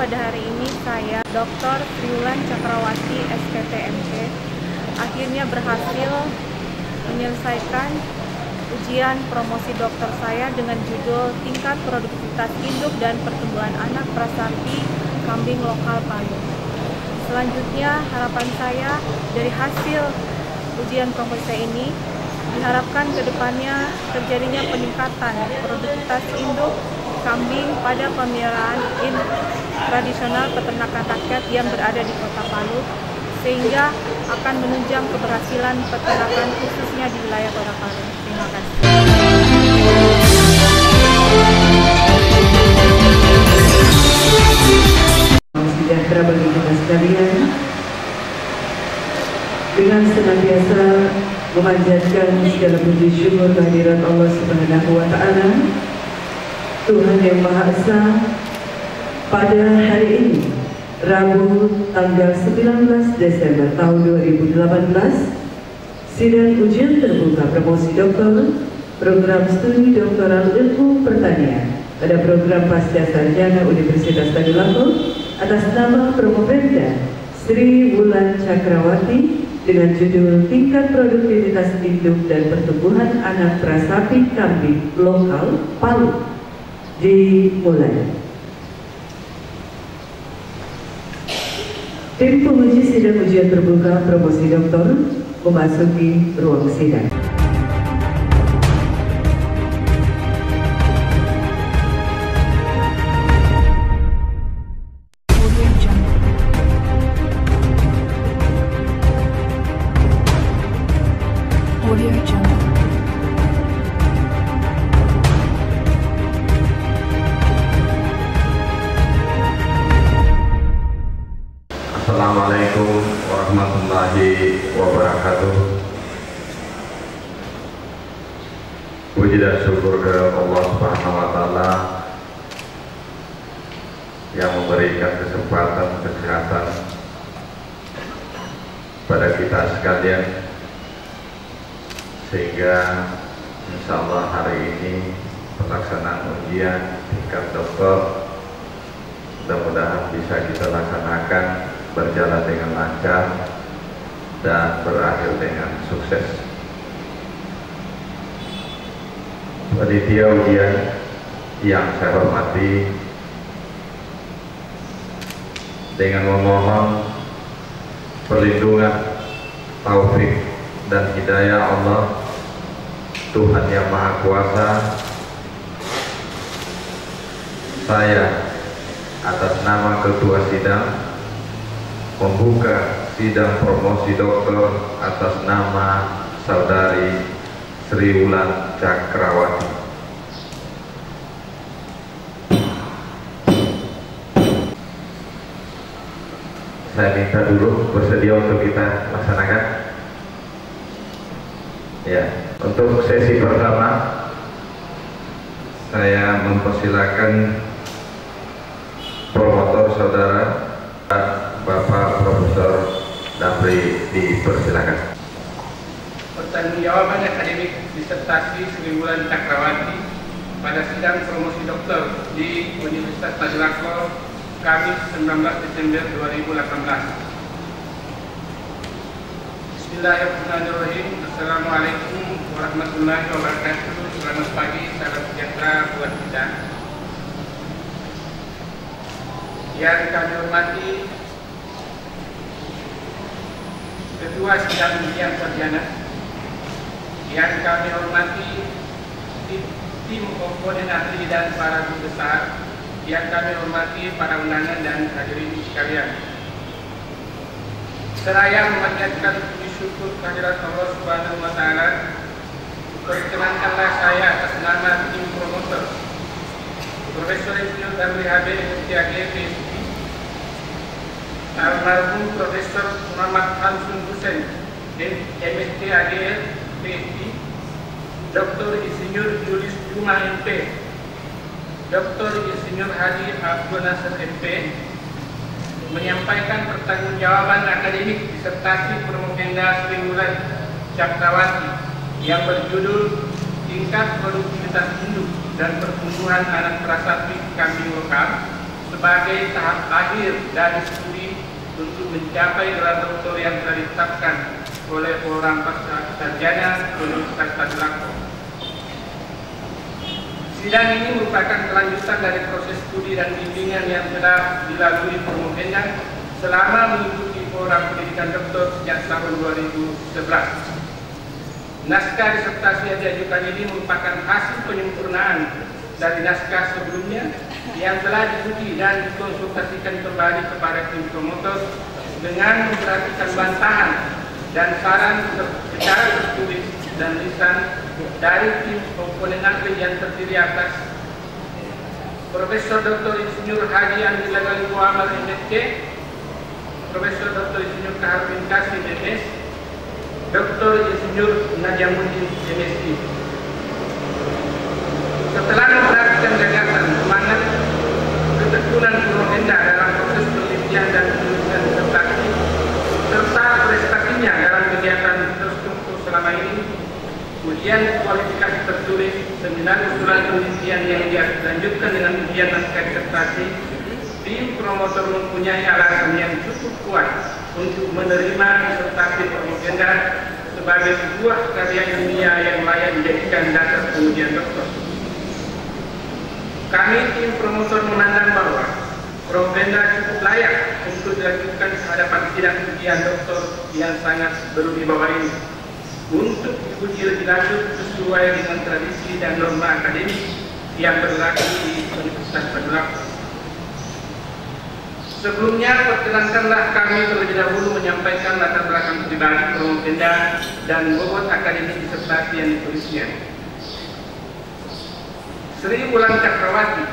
pada hari ini saya, Dr. Sriwulan Cakrawati, SPTMK, akhirnya berhasil menyelesaikan ujian promosi dokter saya dengan judul Tingkat Produktivitas Induk dan Pertumbuhan Anak Prasapi Kambing Lokal Palu. Selanjutnya, harapan saya dari hasil ujian promosi saya ini diharapkan ke depannya terjadinya peningkatan produktivitas induk kambing pada pemeliharaan tradisional peternakan rakyat yang berada di Kota Palu, sehingga akan menunjang keberhasilan peternakan khususnya di wilayah Kota Palu. Terima kasih. Sejahtera bagi kita sekalian, dengan senantiasa memanjatkan segala puji syukur kehadirat Allah Subhanahu wa Ta'ala, Tuhan yang Maha Esa, pada hari ini Rabu tanggal 19 Desember tahun 2018, sidang ujian terbuka promosi doktor program studi doktoral ilmu pertanian pada program Pasca Sarjana Universitas Tadulako atas nama Promopemda Sriwulan Cakrawati dengan judul Tingkat Produktivitas Induk dan Pertumbuhan Anak Prasapi Kambing Lokal Palu dimulai. Tim penguji sidang ujian terbuka promosi doktor memasuki ruang sidang. Assalamualaikum warahmatullahi wabarakatuh. Puji dan syukur ke Allah Subhanahu wa Ta'ala yang memberikan kesempatan kesehatan pada kita sekalian, sehingga insya Allah hari ini pelaksanaan ujian tingkat doktor mudah-mudahan bisa kita laksanakan berjalan dengan lancar dan berakhir dengan sukses. Panitia ujian yang saya hormati, dengan memohon perlindungan, taufik dan hidayah Allah Tuhan yang Maha Kuasa, saya atas nama ketua sidang membuka sidang promosi doktor atas nama Saudari Sriwulan Cakrawati. Saya minta dulu bersedia untuk kita laksanakan. Ya, untuk sesi pertama saya mempersilakan promotor saudara Bapak Profesor Damri, dipersilakan. Pertanggungjawaban akademik disertasi Sriwulan Cakrawati pada sidang promosi dokter di Universitas Tadulako, Kamis 19 Desember 2018. Bismillahirrahmanirrahim. Assalamualaikum warahmatullahi wabarakatuh. Selamat pagi, salam sejahtera buat kita. Yang kami hormati Ketua Sidang Ujian Sarjana, yang kami hormati tim komponen ahli dan para guru besar, yang kami hormati para undangan dan hadirin sekalian. Seraya memanjatkan puji syukur kehadirat Allah Subhanahu wa Ta'ala, perkenankanlah saya atas nama tim promotor Profesor Insinyur Damri HB MTAG PhD, almarhum Profesor Muhammad Hamsun Hussein MSTAG PhD, Dr. Insinyur Julius Juma MP, Dr. Insinyur Haji Abdul Nasir MP, menyampaikan pertanggungjawaban akademik disertasi Promopemda Sriwulan Cakrawati yang berjudul Tingkat Produktivitas Induk dan Pertumbuhan Anak Prasapi Kambing Lokal sebagai tahap akhir dari studi untuk mencapai gelar doktor yang telah ditetapkan oleh Program Pasca Sarjana Universitas Tadulako. Sidang ini merupakan kelanjutan dari proses studi dan bimbingan yang telah dilalui Promopenda selama mengikuti program pendidikan doktor sejak tahun 2011. Naskah disertasi yang diajukan ini merupakan hasil penyempurnaan dari naskah sebelumnya yang telah diuji dan dikonsultasikan kembali kepada tim promotor dengan memperhatikan bantahan dan saran secara tertulis dan lisan dari tim komponen ahli yang terdiri atas Profesor Dr. Insinyur Haji Andi Lagali Muhammad MSc, Profesor Dr. Insinyur Kaharudin Kasim MS, Dr. Insinyur Najamuddin MSc. Setelah memperhatikan gagasan, semangat, ketekunan Promopenda dalam proses penelitian dan penulisan disertasi serta prestasinya dalam kegiatan terstruktur selama ini, ujian kualifikasi tertulis, seminar usulan penelitian yang dilanjutkan dengan ujian naskah disertasi, tim promotor mempunyai alasan yang cukup kuat untuk menerima disertasi Promopenda sebagai sebuah karya ilmiah yang layak dijadikan dasar pengujian doktor. Kami tim promotor memandang bahwa Promopenda cukup layak untuk dilanjutkan ke hadapan sidang ujian doktor yang sangat berwibawa ini untuk diuji lebih lanjut sesuai dengan tradisi dan norma akademik yang berlaku di Universitas Tadulako. Sebelumnya, perkenankanlah kami terlebih dahulu menyampaikan latar belakang pribadi Promopenda dan bobot akademik disertasi yang ditulisnya. Sri Wulan Cakrawati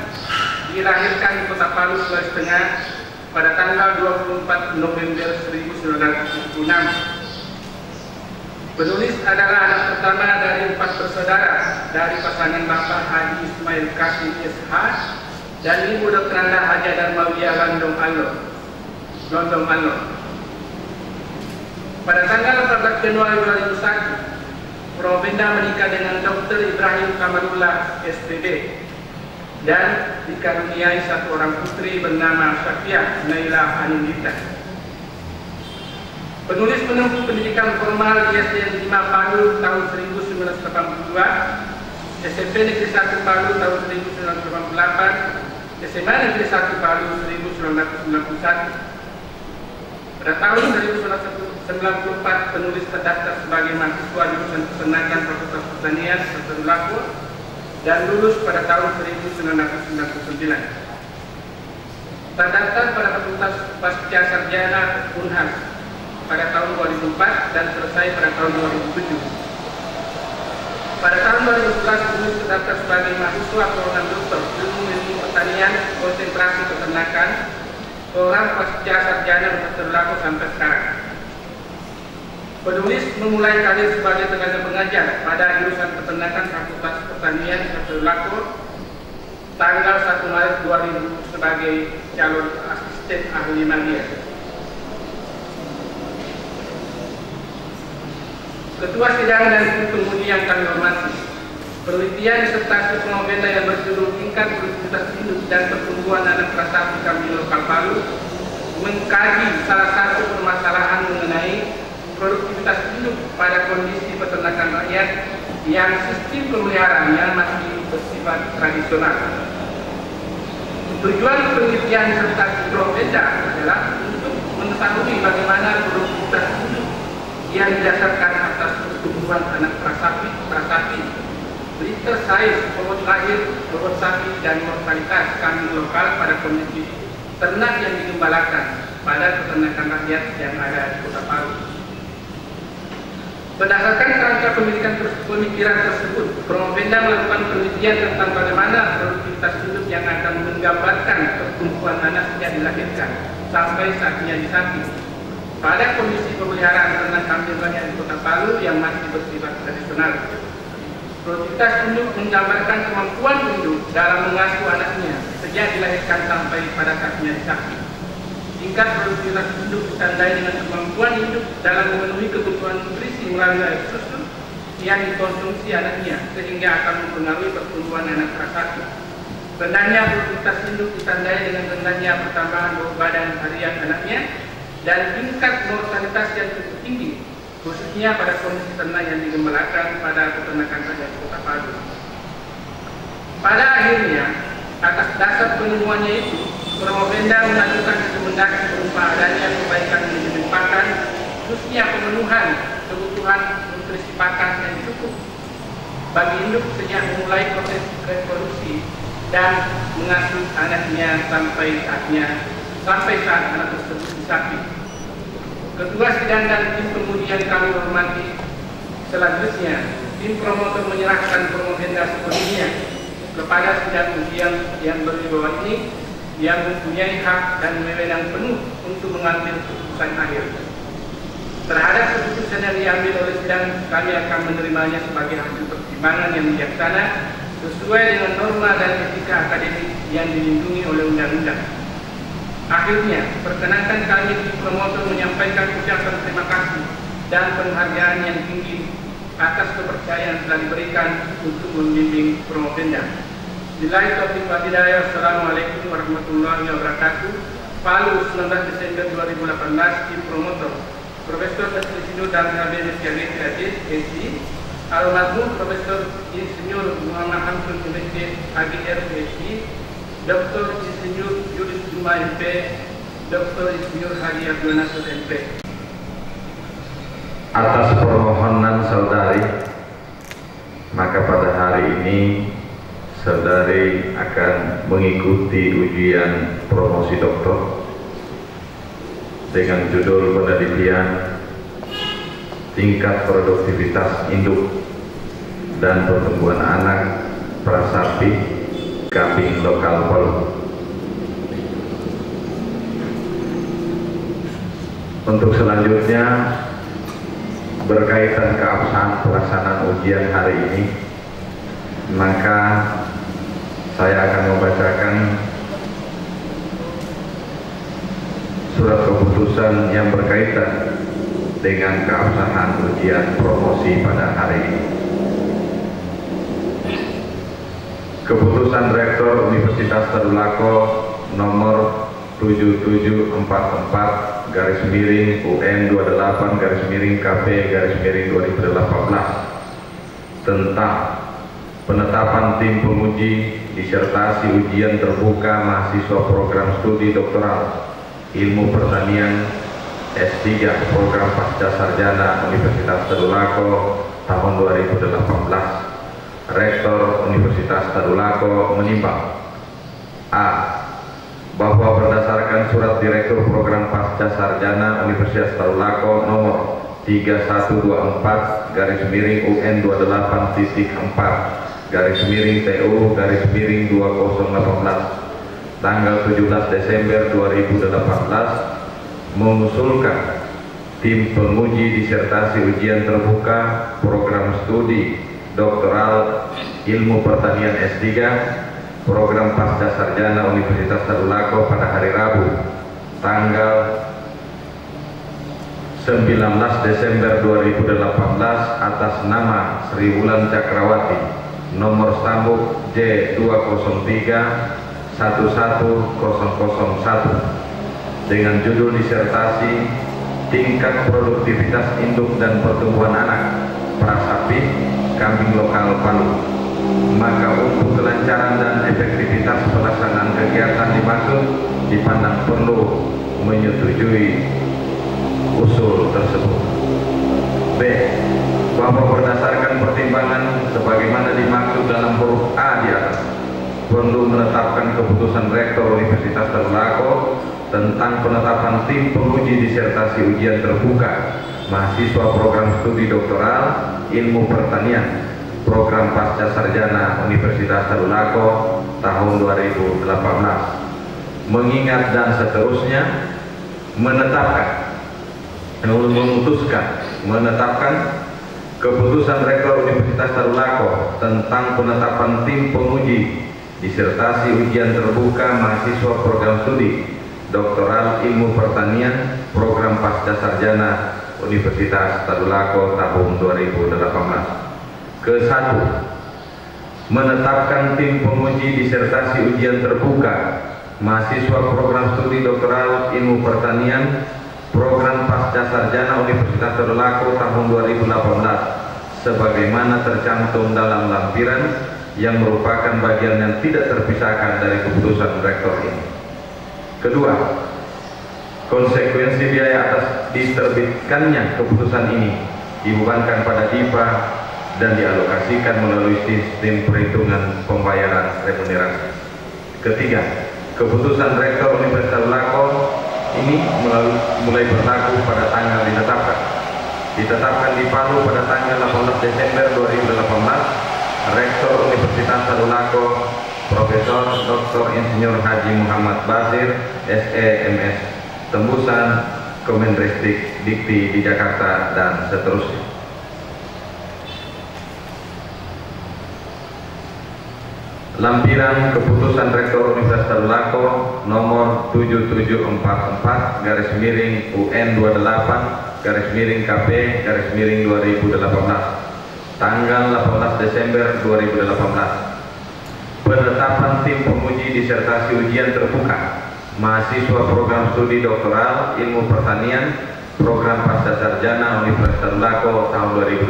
dilahirkan di Kota Palu, Sulawesi Tengah pada tanggal 24 November 1976. Penulis adalah anak pertama dari 4 bersaudara dari pasangan Bapak Haji Ismail Kasim SH dan Ibu Dr. Nanda Haja Darmawiyah Londong Alor. Pada tanggal 14 Januari 2001, Promopenda menikah dengan Dr. Ibrahim Kamalullah SPB dan dikaruniai satu orang putri bernama Syafiah Naila Anindita. Penulis menempuh pendidikan formal di SDN 5 Palu tahun 1982, SMP Negeri 1 Palu tahun 1988, SMA Negeri 1 Palu 1991. Pada tahun 1994 penulis terdaftar sebagai mahasiswa jurusan Peternakan Fakultas Pertanian Tadulako dan lulus pada tahun 1999. Terdaftar pada Fakultas Pasca Sarjana Unhas pada tahun 2004 dan selesai pada tahun 2007. Pada tahun 2011 penulis terdaftar sebagai mahasiswa program doktor ilmu pertanian konsentrasi peternakan program Pasca Sarjana Tadulako sampai sekarang. Penulis memulai karir sebagai tenaga pengajar pada jurusan Peternakan Fakultas Pertanian Tadulako tanggal 1 Maret 2000 sebagai calon asisten ahli magis. Ketua sidang dan pengemudi yang kami hormati, penelitian disertasi Promopenda yang berjudul tingkat produktivitas induk dan pertumbuhan anak prasapi kambing lokal Palu mengkaji salah satu permasalahan mengenai produktivitas induk pada kondisi peternakan rakyat yang sistem pemeliharaannya masih bersifat tradisional. Tujuan penelitian disertasi Promopenda adalah untuk mengetahui bagaimana produktivitas induk yang didasarkan atas pertumbuhan anak prasapi, liter size, bobot lahir, bobot sapi, dan mortalitas kambing lokal pada kondisi ternak yang digembalakan pada peternakan rakyat yang ada di Kota Palu. Berdasarkan kerangka pemikiran tersebut, Promopenda melakukan penelitian tentang bagaimana produktivitas induk yang akan menggambarkan pertumbuhan anak sejak dilahirkan sampai saatnya disapi pada kondisi pemeliharaan ternak kambing rakyat di Kota Palu yang masih bersifat tradisional. Produktivitas induk menggambarkan kemampuan induk dalam mengasuh anaknya sejak dilahirkan sampai pada saatnya disapi. Tingkat produktivitas induk ditandai dengan kemampuan induk dalam memenuhi kebutuhan nutrisi melalui air susu yang dikonsumsi anaknya sehingga akan mempengaruhi pertumbuhan anak prasapi. Rendahnya produktivitas induk ditandai dengan rendahnya pertambahan berat badan harian anaknya dan tingkat mortalitas yang cukup tinggi, khususnya pada kondisi ternak yang digembalakan pada peternakan saja di Kota Palu. Pada akhirnya, atas dasar penemuannya itu, Formovenda mengajukan rekomendasi berupa adanya perbaikan manajemen pakan, khususnya pemenuhan kebutuhan nutrisi pakan yang cukup bagi induk sejak memulai proses reproduksi dan mengasuh anaknya sampai saat anak tersebut disakit. Ketua Sidang dan tim pengujian kami hormati. Selanjutnya, tim promotor menyerahkan Formovenda sepenuhnya kepada sidang ujian yang berwibawa ini yang mempunyai hak dan wewenang penuh untuk mengambil keputusan akhir. Terhadap keputusan yang diambil oleh sidang, kami akan menerimanya sebagai hasil pertimbangan yang bijaksana sesuai dengan norma dan etika akademik yang dilindungi oleh undang-undang. Akhirnya, perkenankan kami di promotor menyampaikan ucapan terima kasih dan penghargaan yang tinggi atas kepercayaan yang telah diberikan untuk membimbing Formovenda. Billahi taufiq wal hidayah. Assalamualaikum warahmatullahi wabarakatuh. Palu, 19 Desember 2018. Tim promotor Profesor Insinyur dan Habib Syarif Aziz, SC. Almarhum Profesor Insinyur Muhammad Hamsul MSc, AGR, SC. Dr. Insinyur Yudis Juma, MP. Dr. Insinyur Haji Abdul Nasir, MP. Atas permohonan saudari, maka pada hari ini saudari akan mengikuti ujian promosi doktor dengan judul penelitian tingkat produktivitas induk dan pertumbuhan anak prasapi kambing lokal Palu. Untuk selanjutnya, berkaitan keabsahan pelaksanaan ujian hari ini, maka saya akan membacakan surat keputusan yang berkaitan dengan keabsahan ujian promosi pada hari ini. Keputusan Rektor Universitas Tadulako nomor 77/4/UN28/KP/2018 tentang penetapan tim penguji disertasi ujian terbuka mahasiswa program studi doktoral ilmu pertanian S3 program pasca sarjana Universitas Tadulako tahun 2018. Rektor Universitas Tadulako menimbang: A. Bahwa berdasarkan surat Direktur Program Pasca Sarjana Universitas Tadulako nomor 31/4/TU/2018 tanggal 17 Desember 2018 mengusulkan tim penguji disertasi ujian terbuka program studi doktoral ilmu pertanian S3 program pasca sarjana Universitas Tadulako pada hari Rabu tanggal 19 Desember 2018 atas nama Sri Wulan Cakrawati nomor stambuk J203-11001 dengan judul disertasi tingkat produktivitas induk dan pertumbuhan anak prasapi kambing lokal Palu. Maka untuk kelancaran dan efektivitas pelaksanaan kegiatan dimaksud dipandang perlu menyetujui usul tersebut. B. Bahwa berdasarkan pertimbangan sebagaimana dimaksud dalam huruf A di atas, perlu menetapkan keputusan Rektor Universitas Tadulako tentang penetapan tim penguji disertasi ujian terbuka mahasiswa program studi doktoral ilmu pertanian program pasca sarjana Universitas Tadulako tahun 2018, mengingat dan seterusnya menetapkan keputusan Rektor Universitas Tadulako tentang penetapan tim penguji disertasi ujian terbuka mahasiswa program studi doktoral ilmu pertanian program pasca sarjana Universitas Tadulako tahun 2018. Ke-1, menetapkan tim penguji disertasi ujian terbuka mahasiswa program studi doktoral ilmu pertanian program pasca sarjana Universitas Tadulako tahun 2018 sebagaimana tercantum dalam lampiran yang merupakan bagian yang tidak terpisahkan dari keputusan rektor ini. Kedua, konsekuensi biaya atas diterbitkannya keputusan ini dibebankan pada DIPA dan dialokasikan melalui sistem perhitungan pembayaran remunerasi. Ketiga, keputusan rektor Universitas Tadulako ini mulai berlaku pada tanggal ditetapkan di Palu pada tanggal 18 Desember 2018. Rektor Universitas Tadulako Profesor Dr. Insinyur Haji Muhammad Basir SEMS tembusan Kemendikbud Dikti di Jakarta dan seterusnya. Lampiran Keputusan Rektor Universitas Tadulako nomor 7744-UN28-KP-2018 tanggal 18 Desember 2018. Penetapan tim penguji disertasi ujian terbuka mahasiswa program studi doktoral ilmu pertanian program pasca sarjana Universitas Tadulako tahun 2018.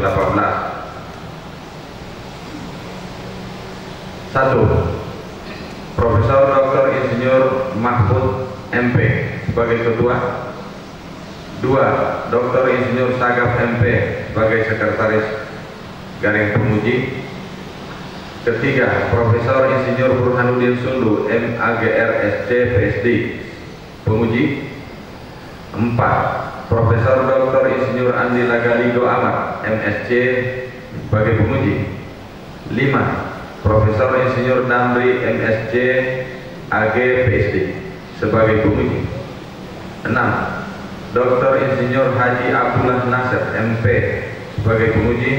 1. Profesor Dr. Insinyur Mahfud MP sebagai ketua. 2. Dr. Insinyur Sagaf MP sebagai sekretaris garing penguji. Ketiga, Profesor Insinyur Burhanuddin Sundu MAGR SC PSD penguji. 4. Profesor Dr. Insinyur Andi Lagaligo Ahmad MSc sebagai penguji. 5. Profesor Insinyur Damri MSc AG PSD sebagai penguji. 6. Dr. Insinyur Haji Abdullah Nasir MP sebagai penguji.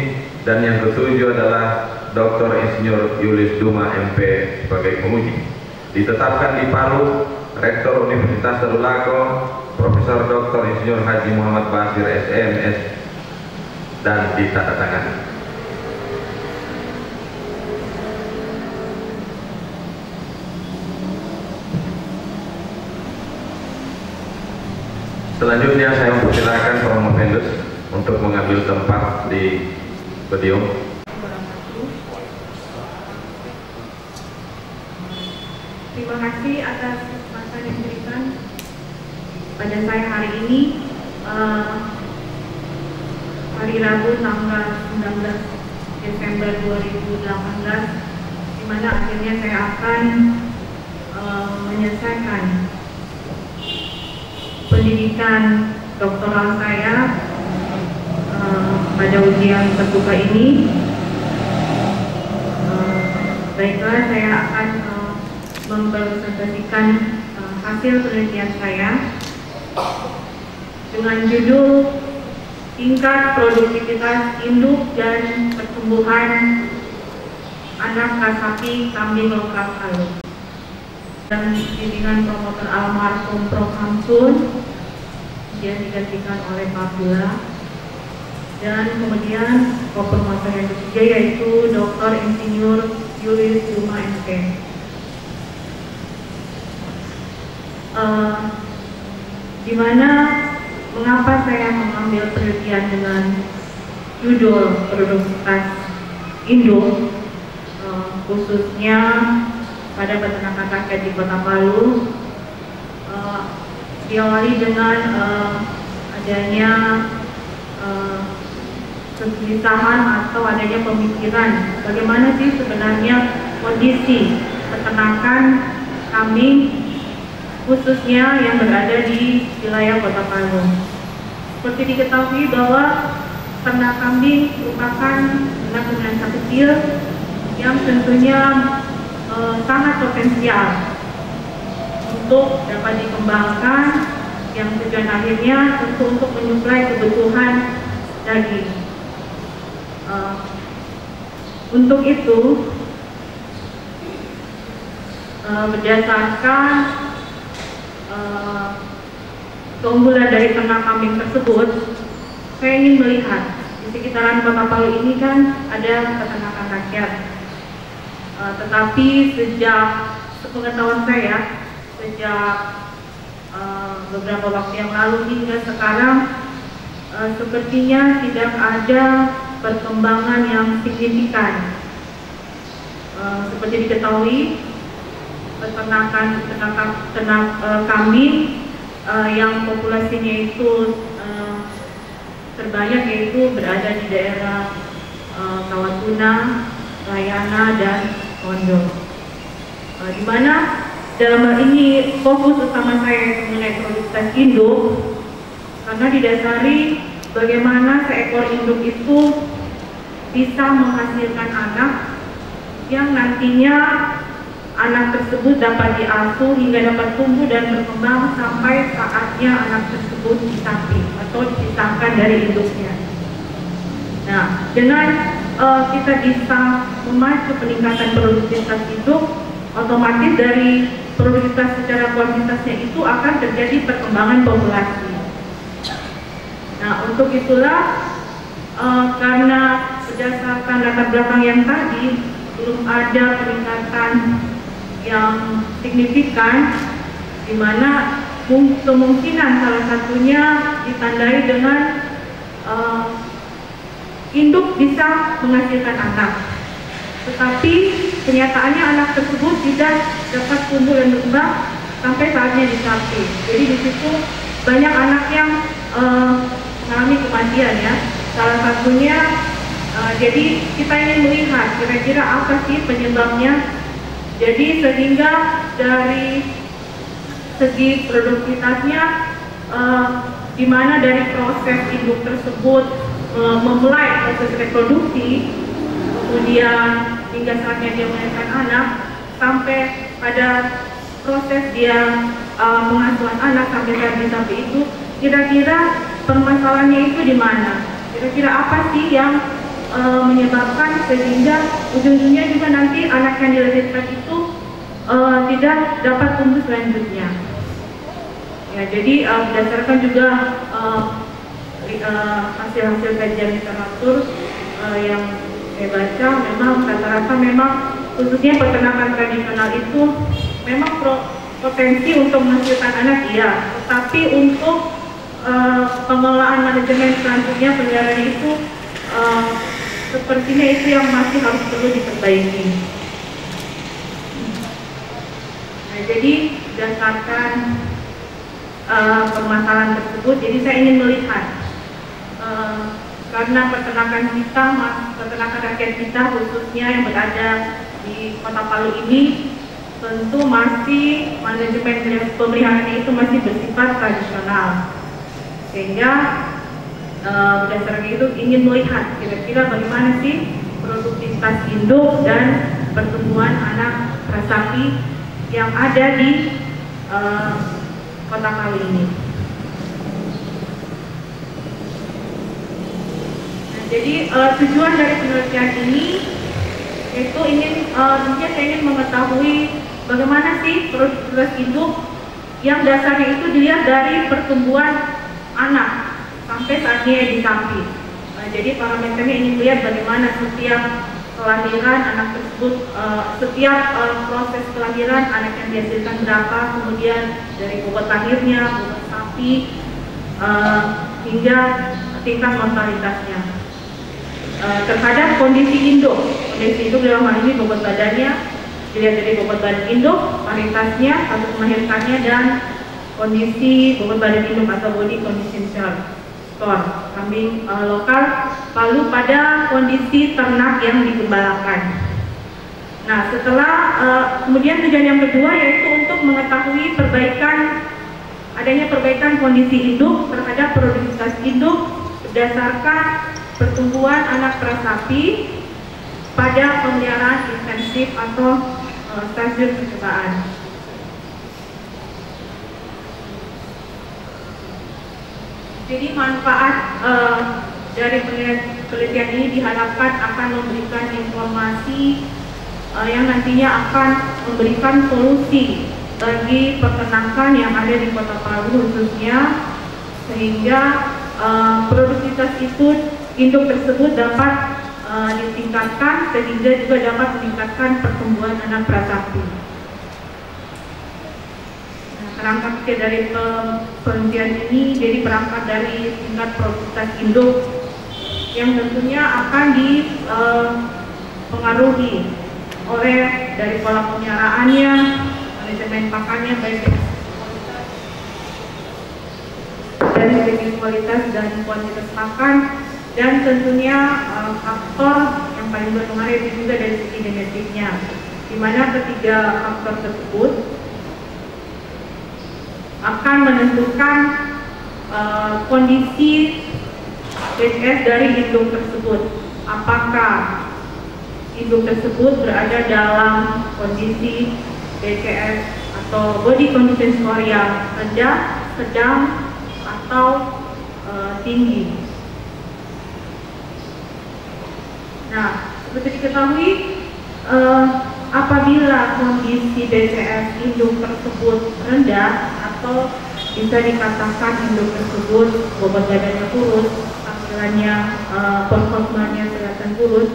Dan yang ketujuh adalah Dr. Insinyur Yulis Duma MP sebagai penguji. Ditetapkan di Palu Rektor Universitas Tadulako Profesor Dr. Insinyur Haji Muhammad Basir SEMS dan ditandatangani. Selanjutnya saya mempersilakan Romo Pendus untuk mengambil tempat di podium. Terima kasih atas kesempatan yang diberikan pada saya hari ini, hari Rabu tanggal 19 Desember 2018, di mana akhirnya saya akan menyelesaikan pendidikan doktoral saya pada ujian terbuka ini. Baiklah, saya akan mempresentasikan hasil penelitian saya dengan judul tingkat produktivitas induk dan pertumbuhan anak sapi kambing lokal Palu, dan bimbingan promotor almarhum Prof. Hamsun yang digantikan oleh Pak Abdullah, dan kemudian promotor yang ketiga yaitu Dr. Insinyur Yulis Duma MP. Dimana mengapa saya mengambil penelitian dengan judul produktivitas induk, khususnya pada peternakan rakyat di Kota Palu, diawali dengan adanya kegelisahan atau adanya pemikiran bagaimana sih sebenarnya kondisi peternakan kambing khususnya yang berada di wilayah Kota Palu. Seperti diketahui bahwa ternak kambing merupakan ternak dengan kecil yang tentunya sangat potensial untuk dapat dikembangkan, yang tujuan akhirnya tentu untuk menyuplai kebutuhan daging. Untuk itu, berdasarkan keunggulan dari ternak kambing tersebut, saya ingin melihat di sekitaran Kota Palu ini kan ada peternakan rakyat, Tetapi sejak sepengetahuan saya, sejak beberapa waktu yang lalu hingga sekarang, sepertinya tidak ada perkembangan yang signifikan. Seperti diketahui, peternakan kambing yang populasinya itu terbanyak yaitu berada di daerah Kawatuna, Layana, dan Kondo. Di mana dalam hal ini fokus utama saya mengenai produktivitas induk karena didasari bagaimana seekor induk itu bisa menghasilkan anak yang nantinya anak tersebut dapat diasuh hingga dapat tumbuh dan berkembang sampai saatnya anak tersebut disapi atau dipisahkan dari induknya. Nah, dengan kita bisa memacu peningkatan produktivitas induk, otomatis dari produktivitas secara kuantitasnya itu akan terjadi perkembangan populasi. Nah, untuk itulah karena berdasarkan latar belakang yang tadi belum ada peningkatan yang signifikan, di mana kemungkinan salah satunya ditandai dengan induk bisa menghasilkan anak, tetapi kenyataannya anak tersebut tidak dapat tumbuh dan berkembang sampai saatnya disapi. Jadi di situ banyak anak yang mengalami kematian ya. Salah satunya, jadi kita ingin melihat kira-kira apa sih penyebabnya. Jadi sehingga dari segi produktivitasnya, di mana dari proses induk tersebut memulai proses reproduksi, kemudian hingga saatnya dia melahirkan anak, sampai pada proses dia pengasuhan anak sampai saat disapi itu, kira-kira permasalahannya itu di mana? Kira-kira apa sih yang menyebabkan sehingga ujung-ujungnya juga nanti anak yang dilahirkan itu tidak dapat tumbuh selanjutnya. Ya, jadi berdasarkan juga hasil-hasil kajian literatur yang saya baca, memang rata-rata memang khususnya peternakan tradisional itu memang potensi untuk menghasilkan anak iya, tetapi untuk pengelolaan manajemen selanjutnya peliharaannya itu sepertinya itu yang masih harus perlu diperbaiki. Nah, jadi berdasarkan permasalahan tersebut, jadi saya ingin melihat karena peternakan kita, peternakan rakyat kita khususnya yang berada di Kota Palu ini, tentu masih manajemen pemeliharaannya itu masih bersifat tradisional, sehingga berdasarkan itu ingin melihat kira-kira bagaimana sih produktivitas induk dan pertumbuhan anak prasapi yang ada di Kota Palu ini. Nah, jadi tujuan dari penelitian ini itu tentunya saya ingin mengetahui bagaimana sih produktivitas induk yang dasarnya itu dilihat dari pertumbuhan anak sampai saatnya disapi. Jadi parameternya ingin lihat bagaimana setiap kelahiran anak tersebut, setiap proses kelahiran anak yang dihasilkan berapa, kemudian dari bobot lahirnya, bobot sapi, hingga tingkat mortalitasnya. Terhadap kondisi induk dalam hal ini bobot badannya, dilihat dari bobot badan induk, paritasnya, status melahirkannya, dan kondisi bobot badan induk atau body condition score kambing lokal, lalu pada kondisi ternak yang digembalakan. Nah, setelah kemudian tujuan yang kedua yaitu untuk mengetahui adanya perbaikan kondisi induk terhadap produktivitas induk berdasarkan pertumbuhan anak prasapi pada pemeliharaan intensif atau stasiun percobaan. Jadi manfaat dari penelitian ini diharapkan akan memberikan informasi yang nantinya akan memberikan solusi bagi peternakan yang ada di Kota Palu khususnya, sehingga produktivitas induk tersebut dapat ditingkatkan sehingga juga dapat meningkatkan pertumbuhan anak prasapi. Nah, kerangka pikir dari penelitian ini jadi berangkat dari tingkat produktivitas induk yang tentunya akan dipengaruhi oleh dari pola pemeliharaannya, manajemen pakannya, baik dari segi kualitas dan kuantitas pakan, dan tentunya faktor yang paling berpengaruh itu juga dari segi genetiknya, di mana ketiga faktor tersebut akan menentukan kondisi BCS dari induk tersebut. Apakah induk tersebut berada dalam kondisi BCS atau body condition score yang rendah, sedang, atau tinggi. Nah, seperti diketahui, apabila kondisi BCS induk tersebut rendah atau bisa dikatakan induk tersebut bobot badannya kurus, tampilannya, performanya kelihatan kurus,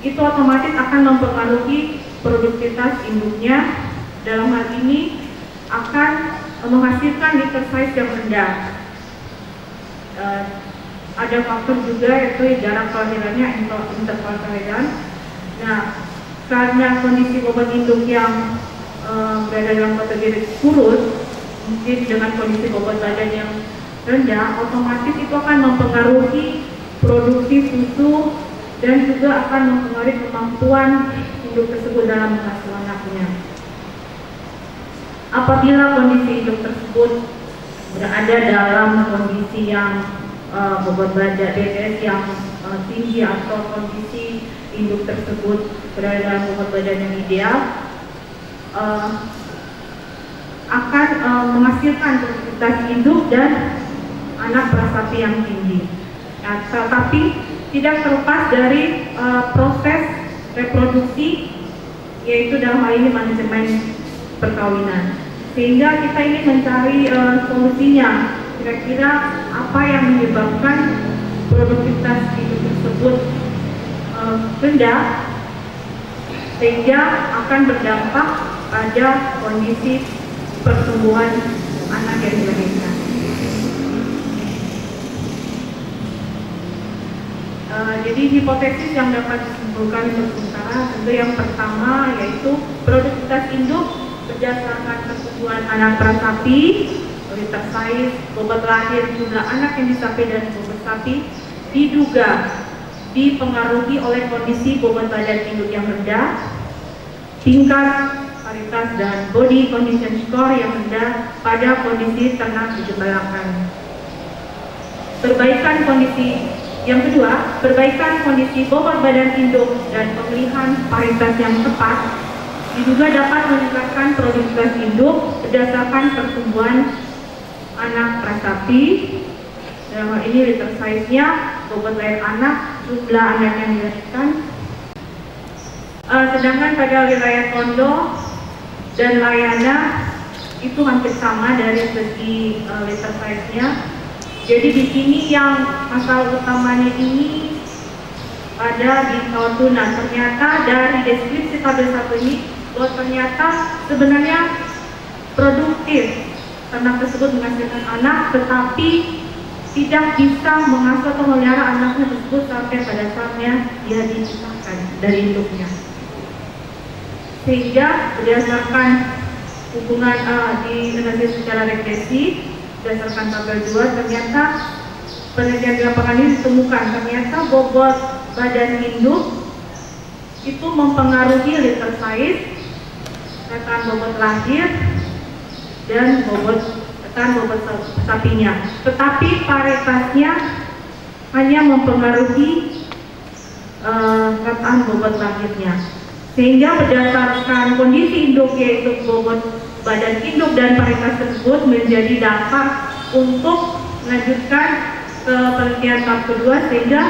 itu otomatis akan mempengaruhi produktivitas induknya. Dalam hal ini akan menghasilkan litter size yang rendah. Ada faktor juga yaitu jarak kelahirannya, interval kelahiran. Nah, karena kondisi bobot induk yang berada dalam kategori kurus, mungkin dengan kondisi bobot badan yang rendah, otomatis itu akan mempengaruhi produksi susu dan juga akan mempengaruhi kemampuan induk tersebut dalam mengasuh anaknya. Apabila kondisi induk tersebut berada dalam kondisi yang bobot badan BCS yang tinggi atau kondisi induk tersebut berada dalam bobot badan yang ideal, akan menghasilkan produktivitas induk dan anak prasapi yang tinggi. Nah, tetapi tidak terlepas dari proses reproduksi, yaitu dalam hal ini manajemen perkawinan. Sehingga kita ini mencari solusinya, kira-kira apa yang menyebabkan produktivitas induk tersebut rendah, sehingga akan berdampak pada kondisi pertumbuhan anak yang dilahirkan. Jadi hipotesis yang dapat disimpulkan untuk sementara tentu yang pertama yaitu produktivitas induk berdasarkan pertumbuhan anak prasapi, litter size, bobot lahir, jumlah anak yang disapi dan bobot sapi diduga dipengaruhi oleh kondisi bobot badan induk yang rendah, tingkat paritas dan body condition score yang rendah pada kondisi ternak di belakang. Perbaikan kondisi yang kedua, perbaikan kondisi bobot badan induk dan pemilihan paritas yang tepat diduga dapat meningkatkan produktivitas induk berdasarkan pertumbuhan anak prasapi. Dalam hal ini litter size-nya, bobot lahir anak, jumlah anak yang dilahirkan. Sedangkan pada wilayah Tondo dan Layana itu hampir sama dari segi litter size-nya. Jadi di sini yang masalah utamanya ini ada di Tuna. Ternyata dari deskripsi tabel 1 ini, bahwa ternyata sebenarnya produktif ternak tersebut menghasilkan anak, tetapi tidak bisa mengasuh atau memelihara anaknya tersebut sampai pada saatnya dia dipisahkan dari induknya. Sehingga berdasarkan hubungan dianalisis secara regresi, berdasarkan tabel 2, ternyata penelitian di lapangan ini ditemukan ternyata bobot badan induk itu mempengaruhi litter size, tekan bobot lahir, dan bobot sapinya. Tetapi paritasnya hanya mempengaruhi tekan bobot lahirnya. Sehingga berdasarkan kondisi induk, yaitu bobot badan induk dan paritas tersebut, menjadi dasar untuk melanjutkan ke penelitian tahap kedua, sehingga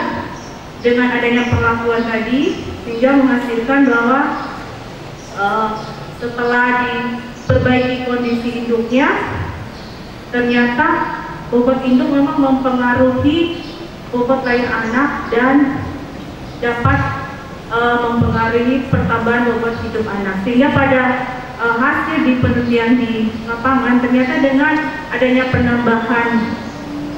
dengan adanya perlakuan tadi sehingga menghasilkan bahwa setelah diperbaiki kondisi induknya, ternyata bobot induk memang mempengaruhi bobot lahir anak dan dapat mempengaruhi pertambahan bobot hidup anak. Sehingga pada hasil di penelitian di lapangan ternyata dengan adanya penambahan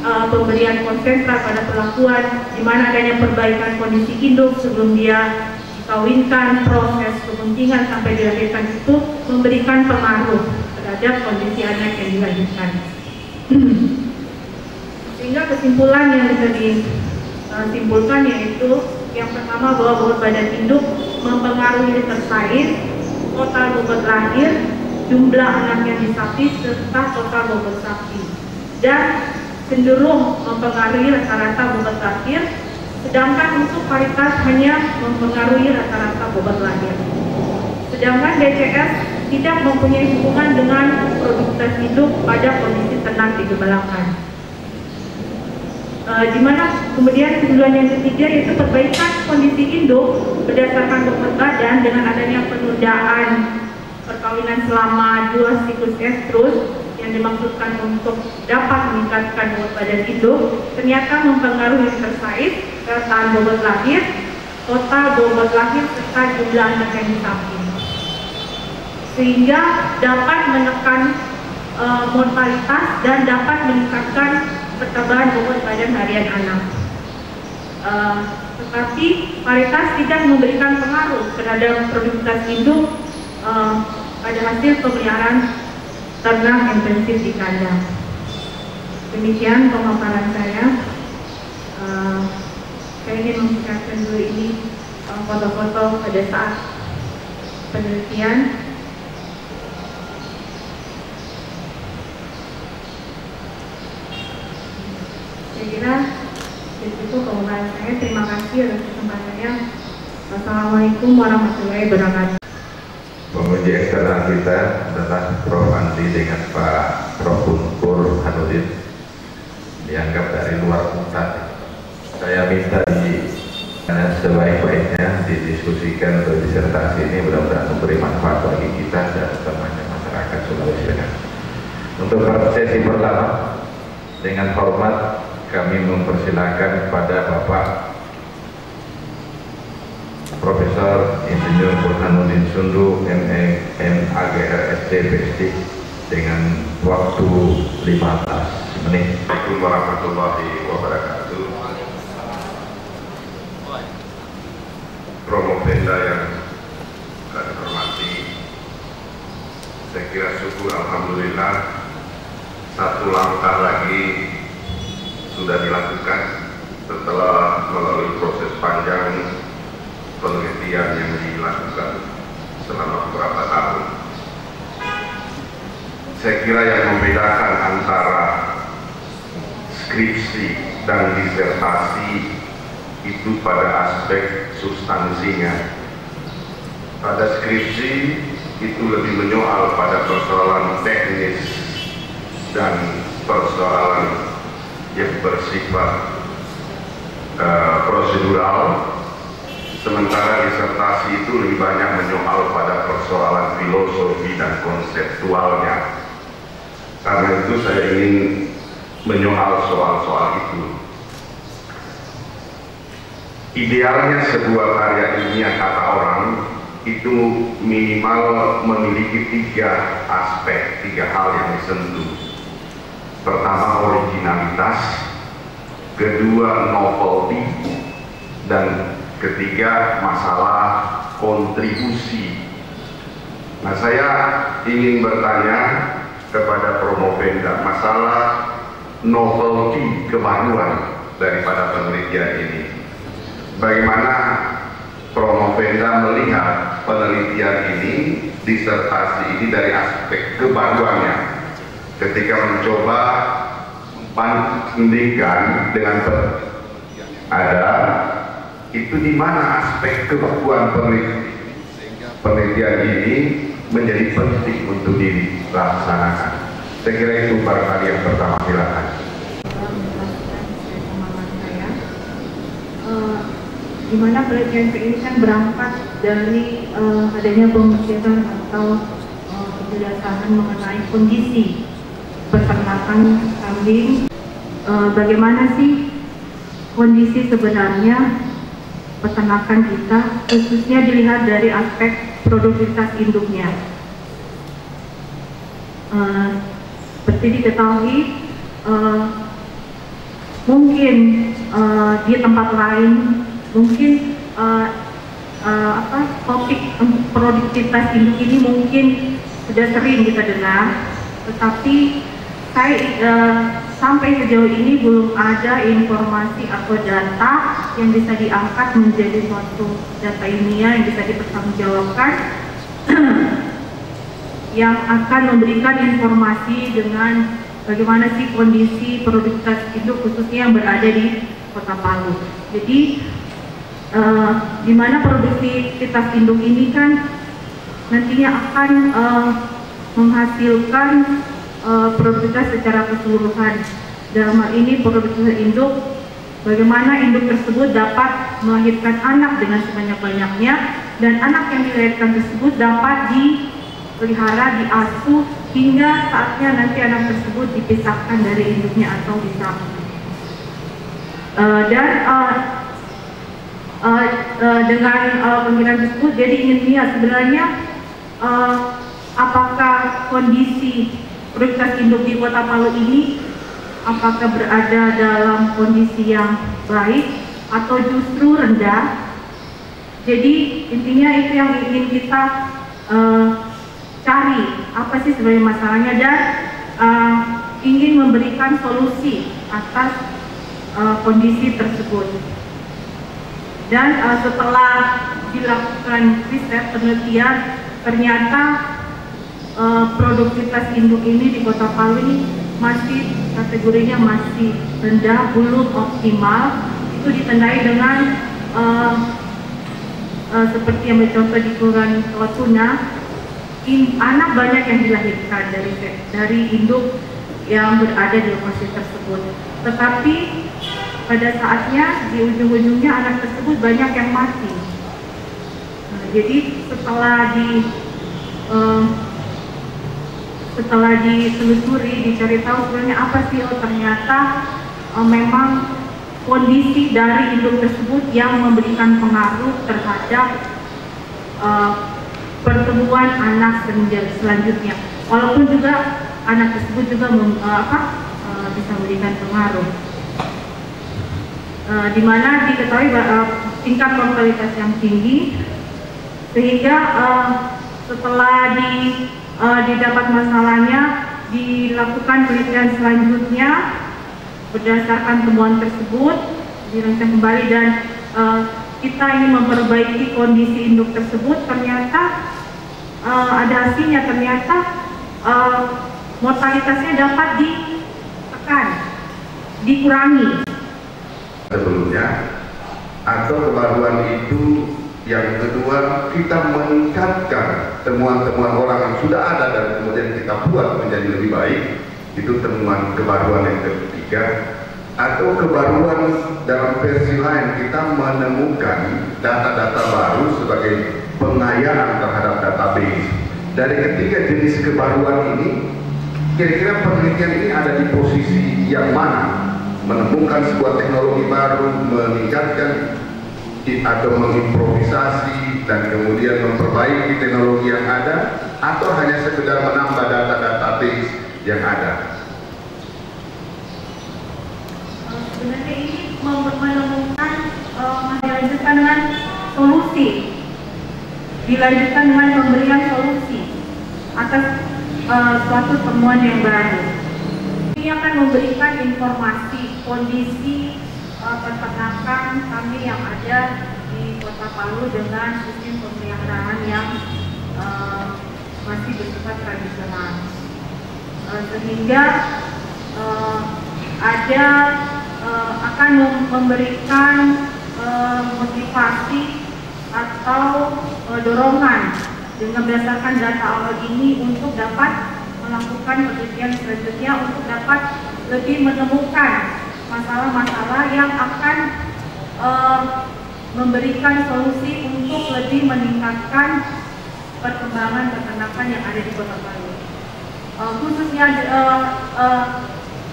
pemberian konsentrat pada perlakuan, di mana adanya perbaikan kondisi induk sebelum dia dikawinkan, proses kepentingan sampai dilahirkan itu memberikan pengaruh terhadap kondisi anak yang dilahirkan. Sehingga kesimpulan yang bisa disimpulkan yaitu yang pertama bahwa bobot badan induk mempengaruhi terkait total bobot lahir, jumlah anak yang disapti serta total bobot sapi, dan cenderung mempengaruhi rata-rata bobot lahir, sedangkan untuk paritas hanya mempengaruhi rata-rata bobot lahir. Sedangkan DCS tidak mempunyai hubungan dengan produktivitas hidup pada kondisi tenang digembalakan. Di mana kemudian kesimpulan yang ketiga yaitu perbaikan kondisi induk berdasarkan bobot badan dengan adanya penundaan perkawinan selama 2 siklus estrus yang dimaksudkan untuk dapat meningkatkan bobot badan induk ternyata mempengaruhi terkait rataan bobot lahir, total bobot lahir serta jumlah anak yang disapti, sehingga dapat menekan mortalitas dan dapat meningkatkan pertambahan bobot badan harian anak. Tetapi paritas tidak memberikan pengaruh terhadap produktivitas induk pada hasil pemeliharaan ternak intensif di kandang. Demikian pemaparan saya. Saya ingin memperlihatkan dulu ini foto-foto pada saat penelitian. Saya kira itu pemaparan saya. Terima kasih atas kesempatannya. Wassalamualaikum warahmatullahi wabarakatuh. Penguji eksternal kita adalah Prof. Andi dengan Pak Prof. Unpur Hanudin, dianggap dari luar kota. Saya minta sebaik-baiknya didiskusikan untuk disertasi ini, mudah-mudahan memberi manfaat bagi kita dan utamanya masyarakat Sulawesi Tengah. Untuk sesi pertama, dengan hormat kami mempersilahkan kepada Bapak Profesor Insinyur Burhanuddin Sundu, MA, MAGR, SD, PhD dengan waktu 15 menit. Assalamualaikum warahmatullahi wabarakatuh. Promopenda yang saya hormati, saya kira syukur alhamdulillah satu langkah lagi sudah dilakukan setelah melalui proses panjang penelitian yang dilakukan selama beberapa tahun. Saya kira yang membedakan antara skripsi dan disertasi itu pada aspek substansinya. Pada skripsi itu lebih menyoal pada persoalan teknis dan persoalan yang bersifat prosedural, sementara disertasi itu lebih banyak menyoal pada persoalan filosofi dan konseptualnya. Karena itu saya ingin menyoal soal-soal itu. Idealnya sebuah karya ilmiah kata orang itu minimal memiliki 3 aspek, 3 hal yang disentuh. Pertama, originalitas, kedua, novelty, dan ketiga, masalah kontribusi. Nah, saya ingin bertanya kepada Promopenda masalah novelty, kebaruan daripada penelitian ini. Bagaimana Promopenda melihat penelitian ini, disertasi ini dari aspek kebaruannya ketika mencoba membandingkan dengan ada itu di mana aspek kebaruan penelitian ini menjadi penting untuk dilaksanakan. Saya kira itu barangkali yang pertama. Silakan. Di mana penelitian ini kan berangkat dari adanya pemikiran atau penjelasan mengenai kondisi peternakan kambing. Bagaimana sih kondisi sebenarnya peternakan kita, khususnya dilihat dari aspek produktivitas induknya. Seperti diketahui, mungkin di tempat lain mungkin topik produktivitas induk ini mungkin sudah sering kita dengar, tetapi sampai sejauh ini belum ada informasi atau data yang bisa diangkat menjadi suatu data ilmiah yang bisa dipertanggungjawabkan yang akan memberikan informasi dengan bagaimana sih kondisi produktivitas induk khususnya yang berada di Kota Palu. Jadi di mana produktivitas induk ini kan nantinya akan menghasilkan produktivitas secara keseluruhan. Dalam hal ini produktivitas induk, bagaimana induk tersebut dapat melahirkan anak dengan sebanyak-banyaknya, dan anak yang dilahirkan tersebut dapat dipelihara, diasuh hingga saatnya nanti anak tersebut dipisahkan dari induknya atau disapu. Dengan pengiraan tersebut, jadi ingin lihat sebenarnya apakah kondisi produktivitas induk di Kota Palu ini apakah berada dalam kondisi yang baik atau justru rendah. Jadi intinya itu yang ingin kita cari, apa sih sebenarnya masalahnya, dan ingin memberikan solusi atas kondisi tersebut. Dan setelah dilakukan riset penelitian, ternyata produktivitas induk ini di Kota Palu ini masih kategorinya masih rendah, belum optimal. Itu ditandai dengan seperti yang contoh di Kelurahan Tuna, anak banyak yang dilahirkan dari induk yang berada di lokasi tersebut. Tetapi pada saatnya di ujung-ujungnya anak tersebut banyak yang mati. Jadi setelah ditelusuri, dicari tahu sebenarnya apa sih, ternyata memang kondisi dari induk tersebut yang memberikan pengaruh terhadap pertumbuhan anak selanjutnya. Walaupun juga anak tersebut juga bisa memberikan pengaruh. Di mana diketahui tingkat mortalitas yang tinggi, sehingga setelah didapat masalahnya, dilakukan penelitian selanjutnya berdasarkan temuan tersebut, dirancang kembali, dan kita ingin memperbaiki kondisi induk tersebut. Ternyata ada hasilnya, ternyata mortalitasnya dapat ditekan, dikurangi. Sebelumnya, atau kebaruan itu yang kedua, kita meningkatkan temuan-temuan orang yang sudah ada dan kemudian kita buat menjadi lebih baik. Itu temuan kebaruan yang ketiga. Atau kebaruan dalam versi lain, kita menemukan data-data baru sebagai pengayaan terhadap database. Dari ketiga jenis kebaruan ini, kira-kira penelitian ini ada di posisi yang mana? Menemukan sebuah teknologi baru, meningkatkan atau mengimprovisasi dan kemudian memperbaiki teknologi yang ada, atau hanya sekedar menambah database yang ada? Sebenarnya ini menemukan, dilanjutkan dengan solusi, dilanjutkan dengan pemberian solusi atas suatu temuan yang baru. Ini akan memberikan informasi kondisi peternakan kami yang ada di Kota Palu dengan sistem pemeliharaan yang masih bersifat tradisional, sehingga akan memberikan motivasi atau dorongan dengan berdasarkan data awal ini untuk dapat melakukan penelitian selanjutnya, untuk dapat lebih menemukan masalah-masalah yang akan memberikan solusi untuk lebih meningkatkan perkembangan peternakan yang ada di Kota Palu. Khususnya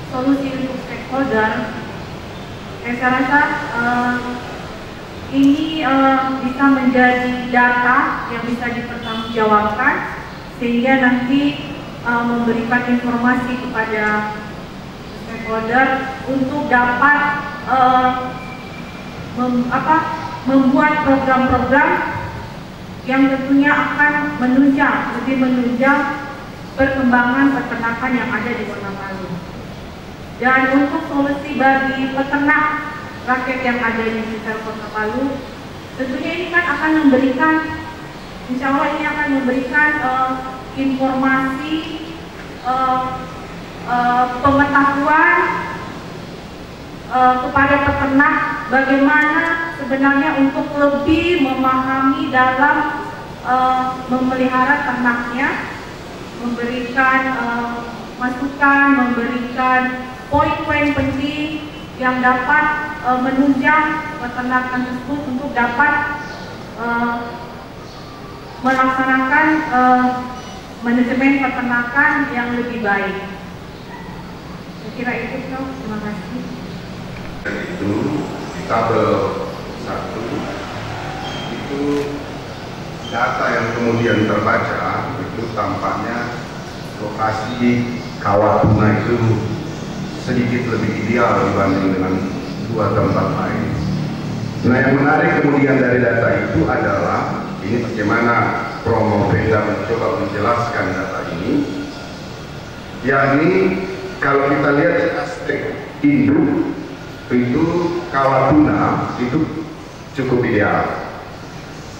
solusi untuk stakeholder, saya rasa ini bisa menjadi data yang bisa dipertanggungjawabkan sehingga nanti memberikan informasi kepada stakeholder untuk dapat membuat program-program yang tentunya akan lebih menunjang perkembangan peternakan yang ada di Kota Palu. Dan untuk solusi bagi peternak rakyat yang ada di sekitar Kota Palu, tentunya ini kan akan memberikan, insya Allah ini akan memberikan informasi, pengetahuan kepada peternak bagaimana sebenarnya untuk lebih memahami dalam memelihara ternaknya, memberikan masukan, memberikan poin-poin penting yang dapat menunjang peternakan tersebut untuk dapat melaksanakan manajemen peternakan yang lebih baik. Saya kira itu, Prof. Terima kasih. Itu di tabel 1 itu data yang kemudian terbaca itu tampaknya lokasi kawat tuna itu sedikit lebih ideal dibanding dengan 2 tempat lain. Nah, yang menarik kemudian dari data itu adalah ini bagaimana Promopenda mencoba menjelaskan data ini, yakni kalau kita lihat di aspek induk itu kawat tuna itu cukup ideal.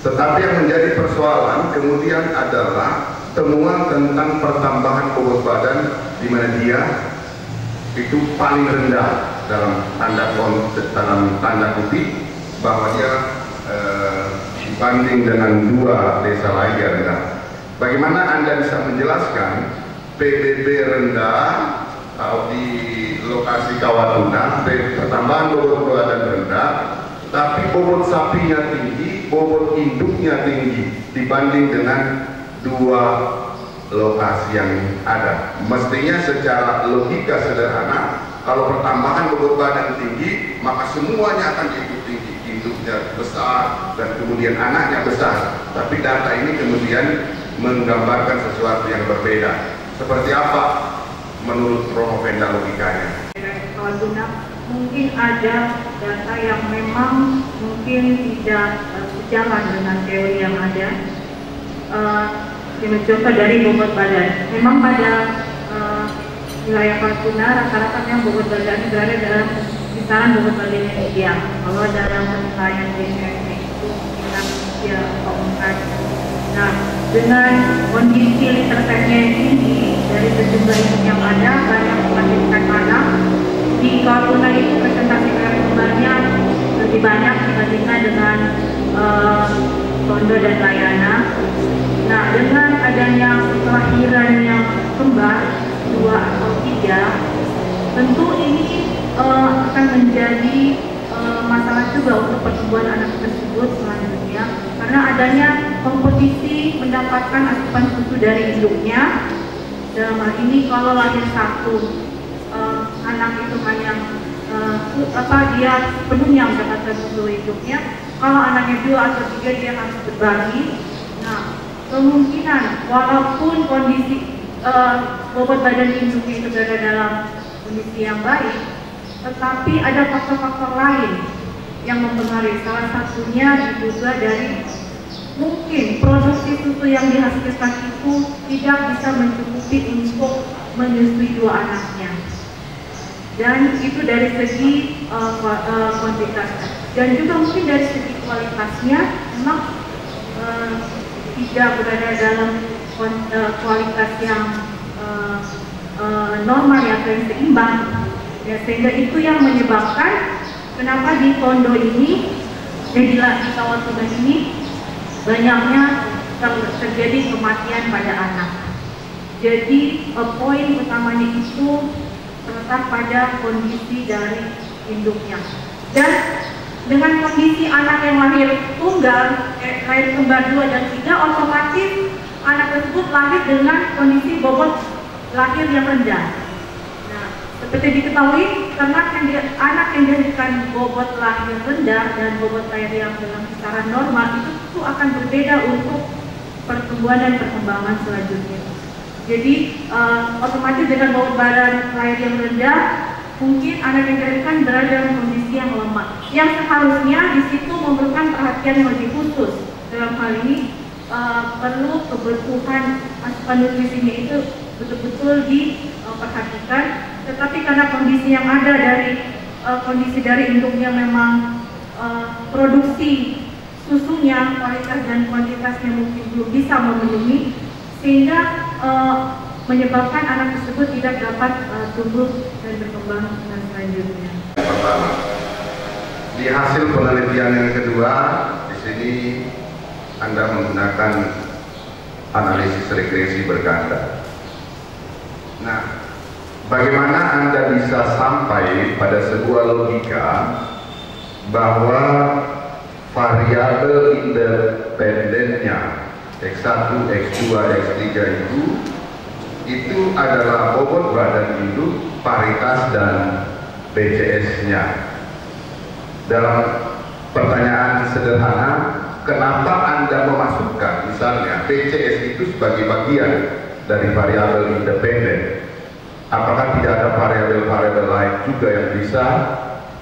Tetapi yang menjadi persoalan kemudian adalah temuan tentang pertambahan bobot badan di mana dia itu paling rendah dalam tanda kutip bahwa dia dibanding dengan 2 desa lain dia rendah. Bagaimana Anda bisa menjelaskan PBB rendah di lokasi kawat tuna, pertambahan bobot badan rendah, tapi bobot sapinya tinggi, bobot induknya tinggi dibanding dengan 2 lokasi yang ada. Mestinya secara logika sederhana, kalau pertambahan bobot badan tinggi, maka semuanya akan ikut tinggi, induknya besar dan kemudian anaknya besar. Tapi data ini kemudian menggambarkan sesuatu yang berbeda. Seperti apa menurut Promopenda logikanya? Kawat tuna mungkin ada data yang memang mungkin tidak sejalan dengan teori yang ada. Contoh dari bobot badan, memang pada wilayah kawat tuna rata-rata yang bobot badan berada dalam kisaran bobot badan yang ideal. Kalau dalam penilaian BNSP itu kita omongkan. Nah, dengan kondisi literasinya yang tinggi dari sejumlah induk yang ada, banyak melahirkan anak di kawat tuna itu presentasi kembarnya lebih banyak dibandingkan dengan Tondo dan Layana. Nah, dengan adanya kelahiran yang kembar 2 atau 3, tentu ini akan menjadi masalah juga untuk pertumbuhan anak tersebut selanjutnya, karena adanya kompetisi mendapatkan asupan susu dari induknya. Dalam hal ini kalau lahir 1 anak itu hanya dia sepenuhnya mendapatkan susu induknya, kalau anaknya 2 atau 3 dia harus berbagi. Nah, kemungkinan walaupun kondisi bobot badan induknya itu berada dalam kondisi yang baik, tetapi ada faktor-faktor lain yang mempengaruhi. Salah satunya diduga dari mungkin produksi susu yang dihasilkan itu tidak bisa mencukupi untuk menyusui 2 anaknya. Dan itu dari segi kuantitasnya. Dan juga mungkin dari segi kualitasnya memang tidak berada dalam kualitas yang normal ya, yang seimbang. Ya, sehingga itu yang menyebabkan kenapa di Tondo ini, di kawat tuna ini banyaknya terjadi kematian pada anak. Jadi poin utamanya itu terletak pada kondisi dari induknya. Dan dengan kondisi anak yang lahir tunggal, lahir kembar 2 dan 3, otomatis anak tersebut lahir dengan kondisi bobot lahir yang rendah. Nah, Seperti diketahui, anak yang dilahirkan bobot lahir rendah dan bobot lahir yang dalam kisaran normal itu akan berbeda untuk pertumbuhan dan perkembangan selanjutnya. Jadi otomatis dengan bobot badan lahir yang rendah, mungkin anak yang dilahirkan berada dalam kondisi yang lemah, yang seharusnya di situ memerlukan perhatian yang lebih khusus. Dalam hal ini perlu kebutuhan asupan nutrisinya itu betul-betul diperhatikan. Tetapi karena kondisi yang ada dari kondisi dari induknya memang produksi susunya, kualitas dan kuantitasnya mungkin belum bisa memenuhi, sehingga menyebabkan anak tersebut tidak dapat tumbuh dan berkembang dengan selanjutnya. Pertama, di hasil penelitian yang kedua, di sini Anda menggunakan analisis regresi berganda. Nah, bagaimana Anda bisa sampai pada sebuah logika bahwa variabel independennya X1, X2, X3 itu adalah bobot badan induk, paritas, dan BCS-nya. Dalam pertanyaan sederhana, kenapa Anda memasukkan misalnya BCS itu sebagai bagian dari variabel independen? Apakah tidak ada variabel-variabel lain juga yang bisa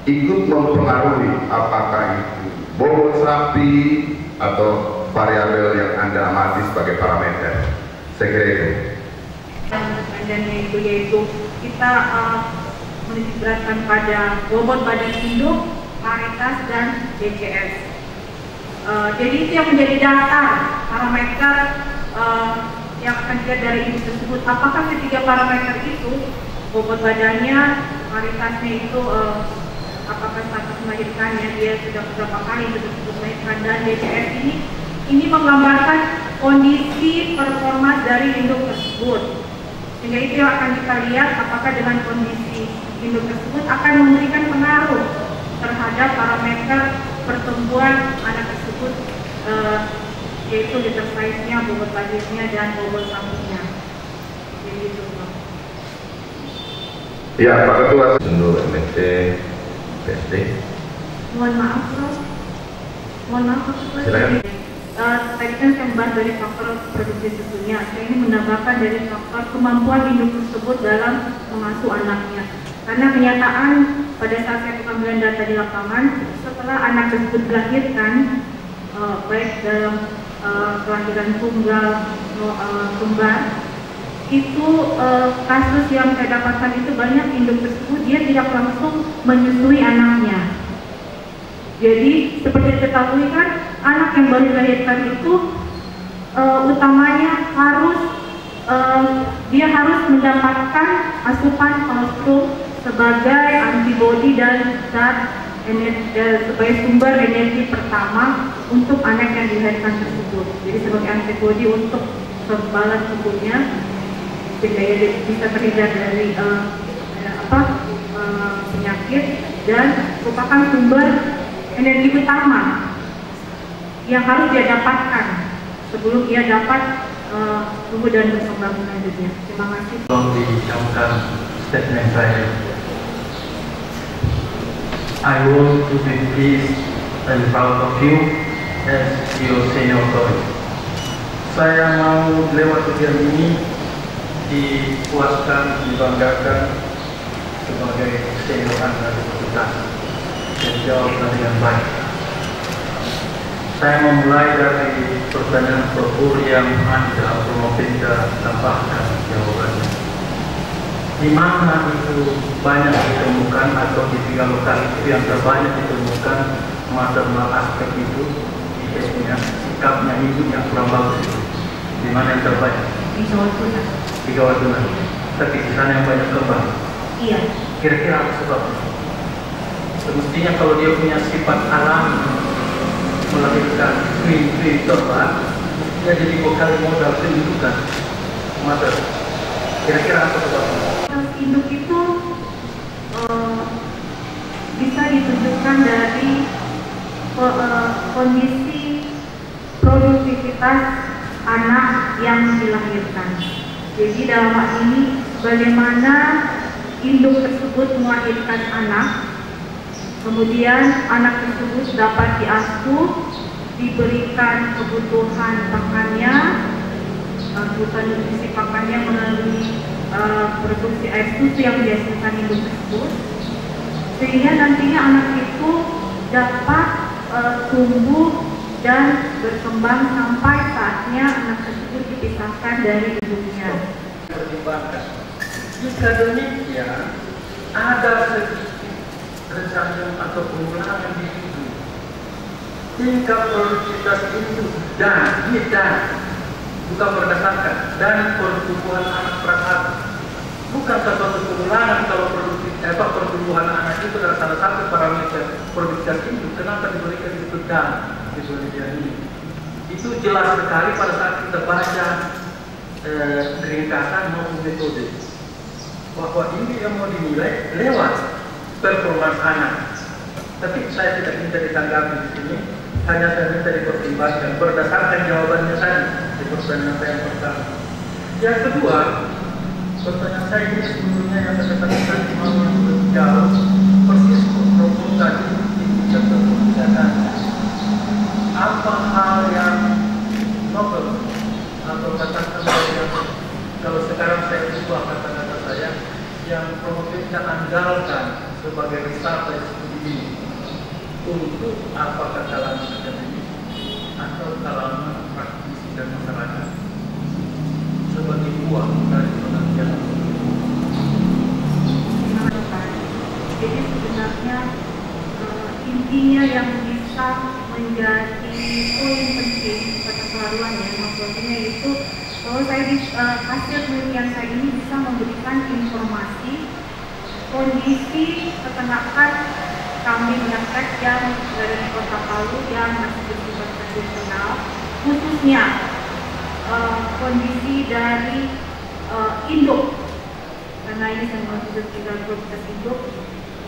ikut mempengaruhi apakah itu bobot sapi atau variabel yang Anda amati sebagai parameter? Saya kira itu. Independennya itu yaitu kita menitikberatkan pada bobot badan induk, paritas, dan BCS. Jadi itu yang menjadi dasar parameter yang akan dilihat dari induk tersebut. Apakah ketiga parameter itu, bobot badannya, paritasnya itu apakah status melahirkannya, dia sudah berapa kali tersebut melahirkan, dan BCS ini menggambarkan kondisi performa dari induk tersebut. Sehingga itu yang akan kita lihat apakah dengan kondisi induk tersebut akan memberikan pengaruh terhadap parameter pertumbuhan anak tersebut, yaitu liter size-nya, bobot lahirnya, dan bobot sapinya. Jadi itu, Pak. Ya, Pak Ketua. Untuk MNC PSD. Mohon maaf, Prof. Mohon maaf, Prof. Silakan. Tadi kan saya membahas dari faktor produksi susunya. Saya ingin menambahkan dari faktor kemampuan induk tersebut dalam mengasuh anaknya. Karena kenyataan pada saat saya pengambilan data di lapangan, setelah anak tersebut dilahirkan, baik dalam kelahiran tunggal kembar, itu kasus yang saya dapatkan itu banyak induk tersebut dia tidak langsung menyusui anaknya. Jadi seperti diketahui kan, anak yang baru dilahirkan itu utamanya dia harus mendapatkan asupan kolostrum sebagai antibodi dan zat sebagai sumber energi pertama untuk anak yang dilahirkan tersebut. Jadi sebagai antibodi untuk kekebalan tubuhnya sehingga dia bisa terhindar dari penyakit, dan merupakan sumber energi utama yang harus dia dapatkan sebelum dia dapat tumbuh dan berkembang selanjutnya. Terima kasih. Tolong diucapkan statement saya. I want to be pleased and proud of you as your senior colleague. Saya mau lewat kegiatan ini dipuaskan, dibanggakan sebagai senior Anda di fakultas dan jawabkan dengan baik. Saya memulai dari pertanyaan profil yang Anda Promopinda tambahkan jawabannya. Di mana itu banyak ditemukan atau di 3 lokal itu yang terbanyak ditemukan maternal aspek itu, IS-nya, sikapnya ibu yang kurang bagus itu. Di mana yang terbanyak? Di Jawa Tengah. Di Jawa Tengah. Tapi di sana yang banyak kembang. Iya. Kira-kira apa sebabnya? Semestinya kalau dia punya sifat alami melahirkan twin terbang, mestinya jadi vokal modal kehidupan mother. Kira-kira apa sebabnya? Induk itu bisa ditunjukkan dari kondisi produktivitas anak yang dilahirkan. Jadi dalam hal ini bagaimana induk tersebut melahirkan anak, kemudian anak tersebut dapat diasuh, diberikan kebutuhan pakannya, kebutuhan nutrisi pakannya melalui produksi air susu yang dihasilkan induk tersebut, sehingga nantinya anak itu dapat tumbuh dan berkembang sampai saatnya anak tersebut dipisahkan dari induknya. Jika demikian, ada sedikit kecanduan atau pengulangan di situ. Tingkat produktivitas induk dan bukan berdasarkan dan pertumbuhan anak perangkat. Bukan suatu pengulangan kalau pertumbuhan anak itu adalah salah satu parameter produktivitas induk. Kenapa diberikan itu dan di bagian ini? Itu jelas sekali pada saat kita baca ringkasan maupun metode bahwa ini yang mau dinilai lewat performance anak. Tapi saya tidak minta ditanggapi di sini, hanya saya minta dipertimbangkan berdasarkan jawabannya tadi di pertanyaan saya yang pertama. Yang kedua, pertanyaan saya ini sebetulnya yang saya katakan mau lebih jauh persis problem tadi di tingkat kebijakan. Apa hal yang novel atau katakan kalau sekarang saya ubah kata-kata saya yang promotifnya andalkan sebagai wisata studi ini untuk apakah kalangan akademik atau kalangan praktisi dan masyarakat sebagai buah dari penelitian. Jadi sebenarnya intinya yang bisa menjadi poin penting pada keharuan ya maksudnya itu bahwa saya hasil penelitian saya ini bisa memberikan informasi kondisi peternakan kambing ngepet yang dari Kota Palu yang masih bersifat tradisional, khususnya kondisi dari induk, karena ini saya maksud juga produktivitas induk,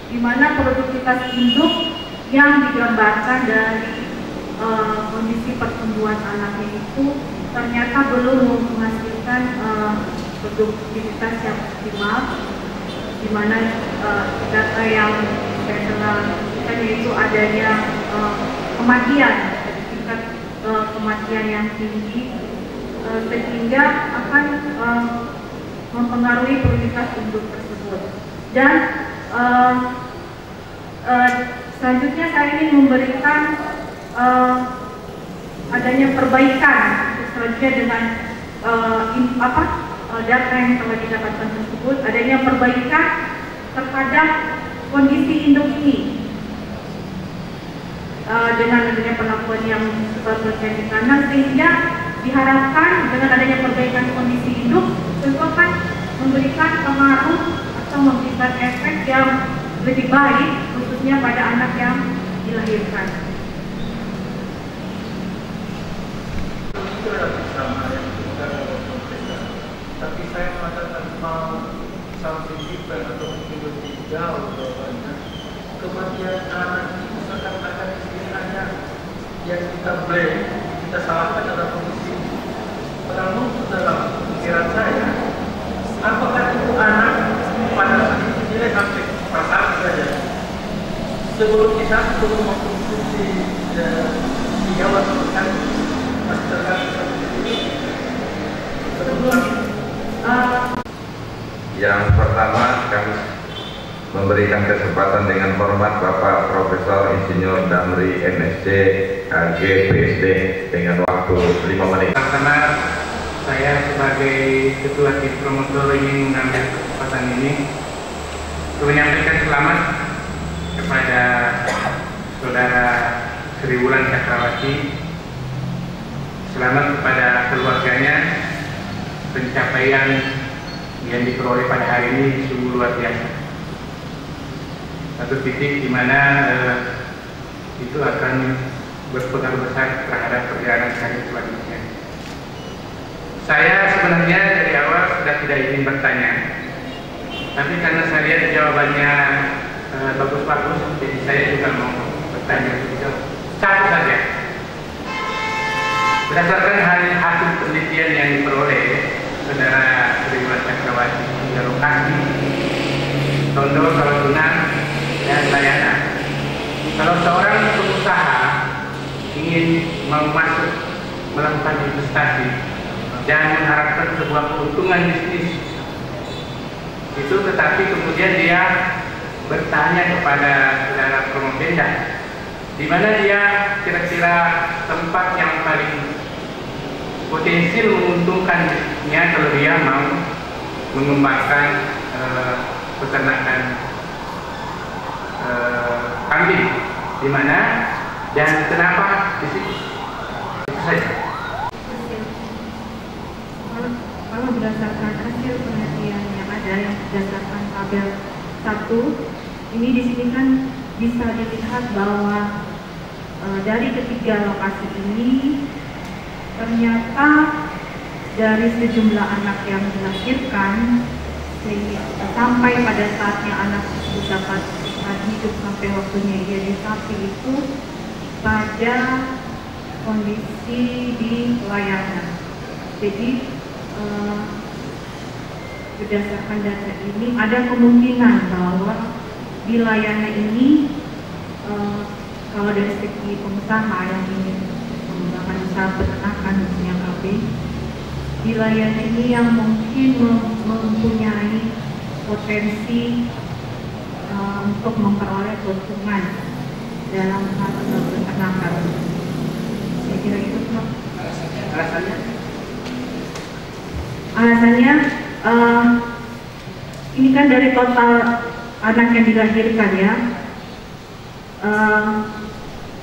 di mana produktivitas induk yang digambarkan dari kondisi pertumbuhan anaknya itu ternyata belum menghasilkan produktivitas yang optimal, di mana data yang saya telah lakukan yaitu adanya kematian, tingkat kematian yang tinggi, sehingga akan mempengaruhi produktivitas induk tersebut. Dan selanjutnya saya ingin memberikan adanya perbaikan selanjutnya dengan data yang telah didapatkan tersebut, adanya perbaikan terhadap kondisi induk ini dengan adanya perlakuan yang sebagian di kanan, sehingga diharapkan dengan adanya perbaikan kondisi induk tentu akan memberikan pengaruh atau memberikan efek yang lebih baik khususnya pada anak yang dilahirkan. Itu adalah sama yang bukan pemerintah, tapi saya mengatakan mau sampai deeper atau mungkin lebih jauh jawabannya. Kematian anak itu seakan-akan istilahnya yang kita blame, kita salahkan adalah kondisi. Padahal mungkin dalam pikiran saya, apakah itu anak pada saat itu nilai sampai perasaan saja sebelum kita belum mengkonsumsi dijawab kan masih tergantung Yang pertama kami memberikan kesempatan dengan hormat Bapak Profesor Insinyur Damri MSc AG PSD dengan waktu 5 menit. Pertama, saya sebagai Ketua Tim Promotor ingin mengambil kesempatan ini untuk menyampaikan selamat kepada Saudara Sri Wulan Cakrawati. Selamat kepada keluarganya. Pencapaian yang diperoleh pada hari ini sungguh luar biasa. Satu titik di mana itu akan berpengaruh besar terhadap perjalanan saya selanjutnya. Saya sebenarnya dari awal sudah tidak ingin bertanya, tapi karena saya lihat jawabannya bagus-bagus, jadi saya juga mau bertanya satu saja. Berdasarkan hasil penelitian yang diperoleh Saudara Sri Wulan Cakrawati di lokasi Tondo, Kawatuna, dan Layana. Kalau seorang pengusaha ingin mau masuk melakukan investasi dan mengharapkan sebuah keuntungan bisnis itu, tetapi kemudian dia bertanya kepada saudara Promopinda di mana dia kira-kira tempat yang paling potensial menguntungkan bisnisnya kalau dia mau mengembangkan peternakan kambing, di mana dan kenapa di situ. Itu saja. Kalau berdasarkan hasil penelitian yang ada yang berdasarkan tabel 1, ini di sini kan bisa dilihat bahwa dari ketiga lokasi ini ternyata dari sejumlah anak yang dilahirkan sampai pada saatnya anak tersebut dapat hidup sampai waktunya ia disapi itu pada kondisi di layanan. Jadi berdasarkan data ini ada kemungkinan bahwa di layanan ini kalau dari segi pengusaha yang ingin menggunakan usaha peternakan khususnya kambing, di layanan ini yang mungkin mempunyai potensi untuk memperoleh keuntungan dalam hal peternakan. Saya kira itu, Prof. Alasannya ini kan dari total anak yang dilahirkan ya,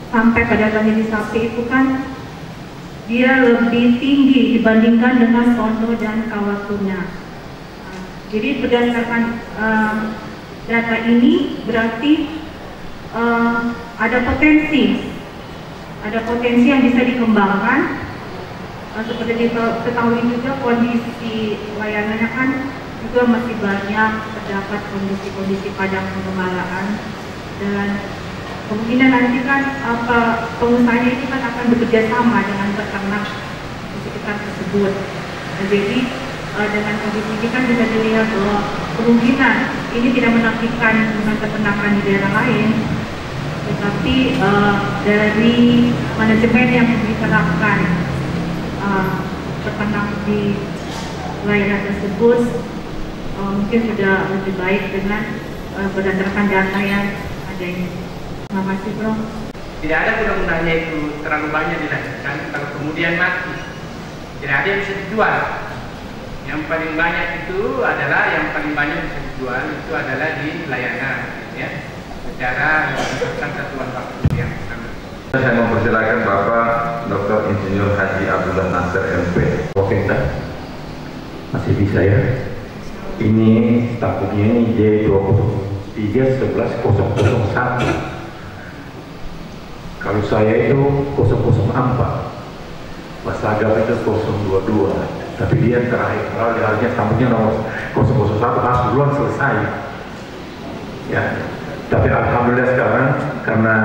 sampai pada kondisi sapi itu kan dia lebih tinggi dibandingkan dengan Tondo dan Kawatuna. Jadi berdasarkan data ini berarti ada potensi yang bisa dikembangkan. Seperti diketahui juga kondisi layanannya kan juga masih banyak terdapat kondisi-kondisi padang pengembalaan, dan kemungkinan nanti kan pengusahanya itu kan akan bekerja sama dengan peternak di sekitar tersebut. Nah, jadi dengan kondisi ini kan bisa dilihat bahwa kemungkinan ini tidak menafikan dengan peternakan di daerah lain, tetapi dari manajemen yang diterapkan peternak di layanan tersebut mungkin sudah lebih baik dengan berdasarkan data yang ada ini. Terima kasih, Bro. Tidak ada mudah-mudahnya itu terlalu banyak dilahirkan, kalau kemudian mati tidak ada yang bisa dijual. Yang paling banyak itu adalah bisa dijual itu adalah di layanan, ya, secara berdasarkan satuan waktu yang sama. Saya mempersilakan Bapak Dr. Insinyur Haji Abdullah Nasir MP. Profesor, masih bisa ya? Ini takutnya ini J203-11-001. Kalau saya itu 004, Mas Agam itu 022, tapi dia terakhir, kalau dia harusnya tamunya nomor 001 harus duluan selesai. Ya, tapi alhamdulillah sekarang karena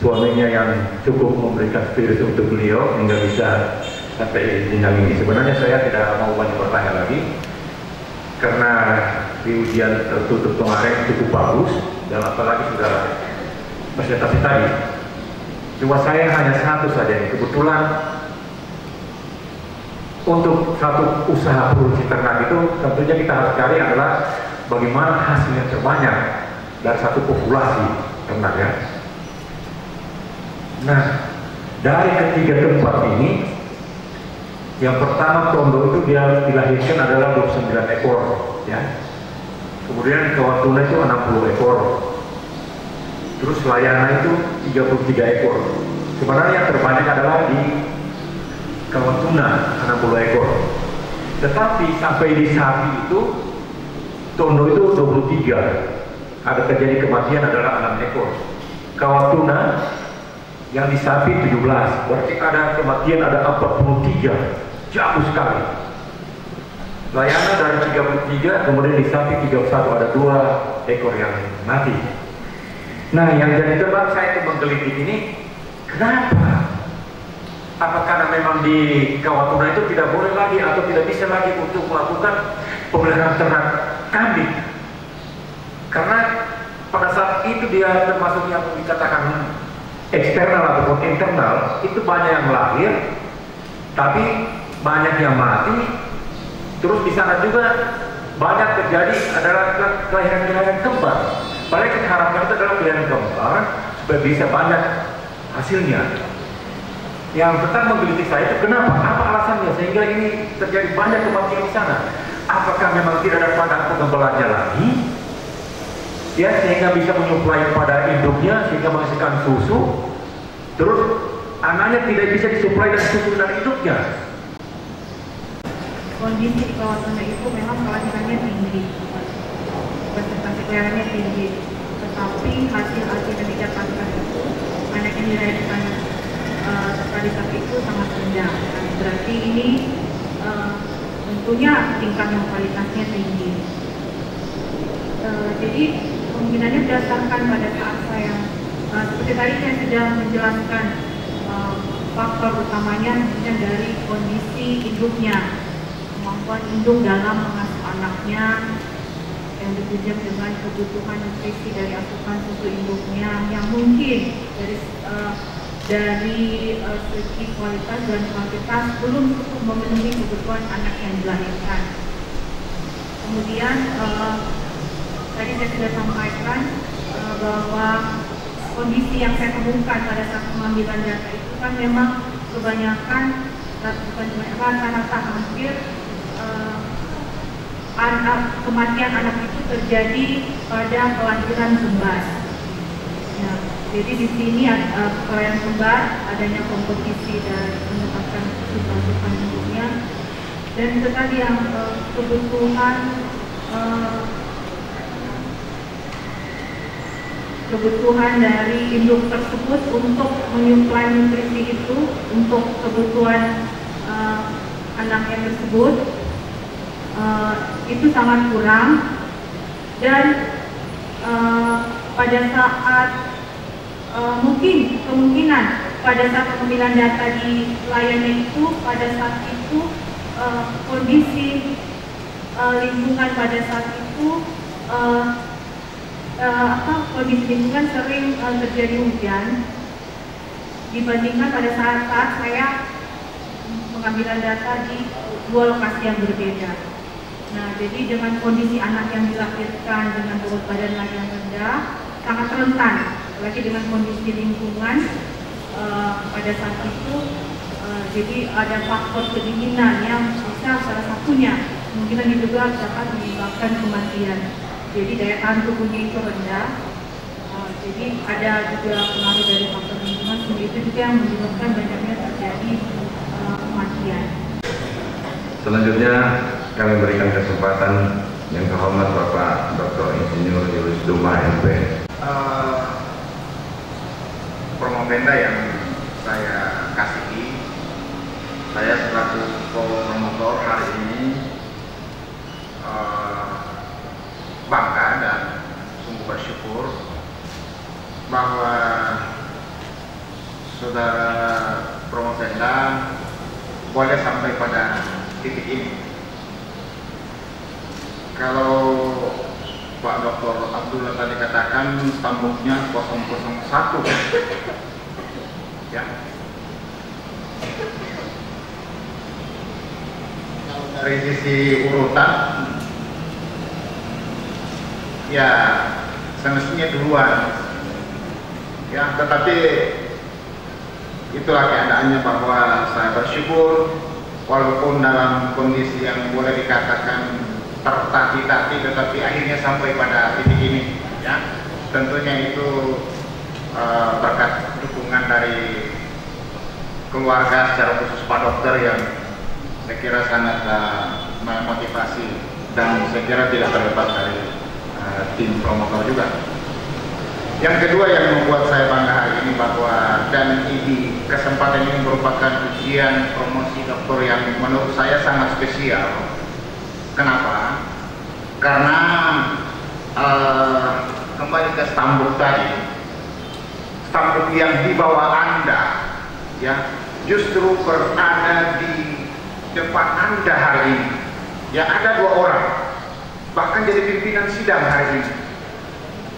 suaminya yang cukup memberikan spirit untuk beliau hingga bisa sampai jenjang ini. Sebenarnya saya tidak mau banyak bertanya lagi karena di ujian tertutup kemarin cukup bagus dan apalagi sudah presentasi tadi. Cuma saya hanya satu saja nih, kebetulan untuk satu usaha produksi ternak itu tentunya kita harus cari adalah bagaimana hasil yang terbanyak dari satu populasi ternak ya. Nah, dari ketiga tempat ini, yang pertama Tondo itu dia dilahirkan adalah 29 ekor, ya. Kemudian Kawatuna itu 60 ekor. Terus Layana itu 33 ekor. Sebenarnya yang terbanyak adalah di Kawatuna 60 ekor. Tetapi sampai di sapi itu Tondo itu 23. Ada terjadi kematian adalah 6 ekor. Kawatuna yang di sapi 17, berarti ada kematian ada 43, jauh sekali. Layana dari 33, kemudian di sapi 31 ada 2 ekor yang mati. Nah, yang jadi tebak saya itu menggelitik ini, kenapa? Apa karena memang di Kawatuna itu tidak boleh lagi atau tidak bisa lagi untuk melakukan pemeliharaan ternak kambing? Karena pada saat itu dia termasuk yang dikatakan eksternal ataupun internal, itu banyak yang lahir, tapi banyak yang mati. Terus di sana juga banyak terjadi adalah kelahiran kembar. Paling kita harapkan itu adalah kelahiran kembar supaya bisa banyak hasilnya. Yang tetap menggeliti saya itu kenapa? Apa alasannya sehingga ini terjadi banyak kematian di sana? Apakah memang tidak ada padang pengembalannya lagi? Ya, sehingga bisa menyuplai pada induknya sehingga menghasilkan susu. Terus anaknya tidak bisa disuplai dari susu dan induknya. Kondisi di kawasan itu memang kelahirannya tinggi, persentase kelahirannya tinggi, tetapi hasil yang didapatkan itu anak yang dilahirkan sekali sapi itu sangat rendah. Berarti ini tentunya tingkat mortalitasnya tinggi. Jadi kemungkinannya berdasarkan pada saat saya seperti tadi saya sudah menjelaskan faktor utamanya tentunya dari kondisi induknya, kemampuan induk dalam mengasuh anaknya yang ditunjang dengan kebutuhan nutrisi dari asupan susu induknya yang mungkin dari segi kualitas dan kuantitas belum cukup memenuhi kebutuhan anak yang dilahirkan. Kemudian tadi saya sudah sampaikan bahwa kondisi yang saya temukan pada saat pengambilan data itu kan memang kebanyakan rata-rata hampir kematian anak itu terjadi pada kelahiran kembar. Ya, jadi di sini kelahiran kembar adanya kompetisi dan mendapatkan asupan induknya dan itu tadi yang kebutuhan dari induk tersebut untuk menyuplai nutrisi itu untuk kebutuhan anaknya tersebut itu sangat kurang dan pada saat kemungkinan pada saat pengambilan data di layannya itu pada saat itu kondisi lingkungan pada saat itu kondisi lingkungan sering terjadi hujan dibandingkan pada saat saya pengambilan data di dua lokasi yang berbeda. Nah, jadi dengan kondisi anak yang dilahirkan dengan berat badan yang rendah sangat rentan, apalagi dengan kondisi lingkungan pada saat itu. Jadi ada faktor kedinginan yang bisa salah satunya kemungkinan diduga dapat menyebabkan kematian. Jadi daya tahan tubuhnya itu rendah. Jadi ada juga pengaruh dari faktor lingkungan, itu juga yang menyebabkan banyaknya terjadi kematian. Selanjutnya kami berikan kesempatan yang terhormat Bapak Dr. Insinyur Julius Duma MP. Promopenda yang saya kasihi, saya selaku promotor hari ini bangga dan sungguh bersyukur bahwa saudara Promopenda boleh sampai pada titik ini. Kalau Pak Dr. Abdullah tadi katakan tambuknya 001, ya. Dari sisi urutan, ya semestinya duluan, ya. Tetapi itulah keadaannya bahwa saya bersyukur walaupun dalam kondisi yang boleh dikatakan tertati-tati, tetapi akhirnya sampai pada titik ini, ya. Tentunya itu berkat dukungan dari keluarga, secara khusus Pak Dokter yang saya kira sangat memotivasi dan saya kira tidak terlepas dari tim promotor juga. Yang kedua yang membuat saya bangga hari ini bahwa dan ini kesempatan ini merupakan ujian promosi dokter yang menurut saya sangat spesial. Kenapa? Karena kembali ke stambuk tadi, stambuk yang di bawah Anda, ya, justru berada di depan Anda hari ini. Ya, ada 2 orang, bahkan jadi pimpinan sidang hari ini.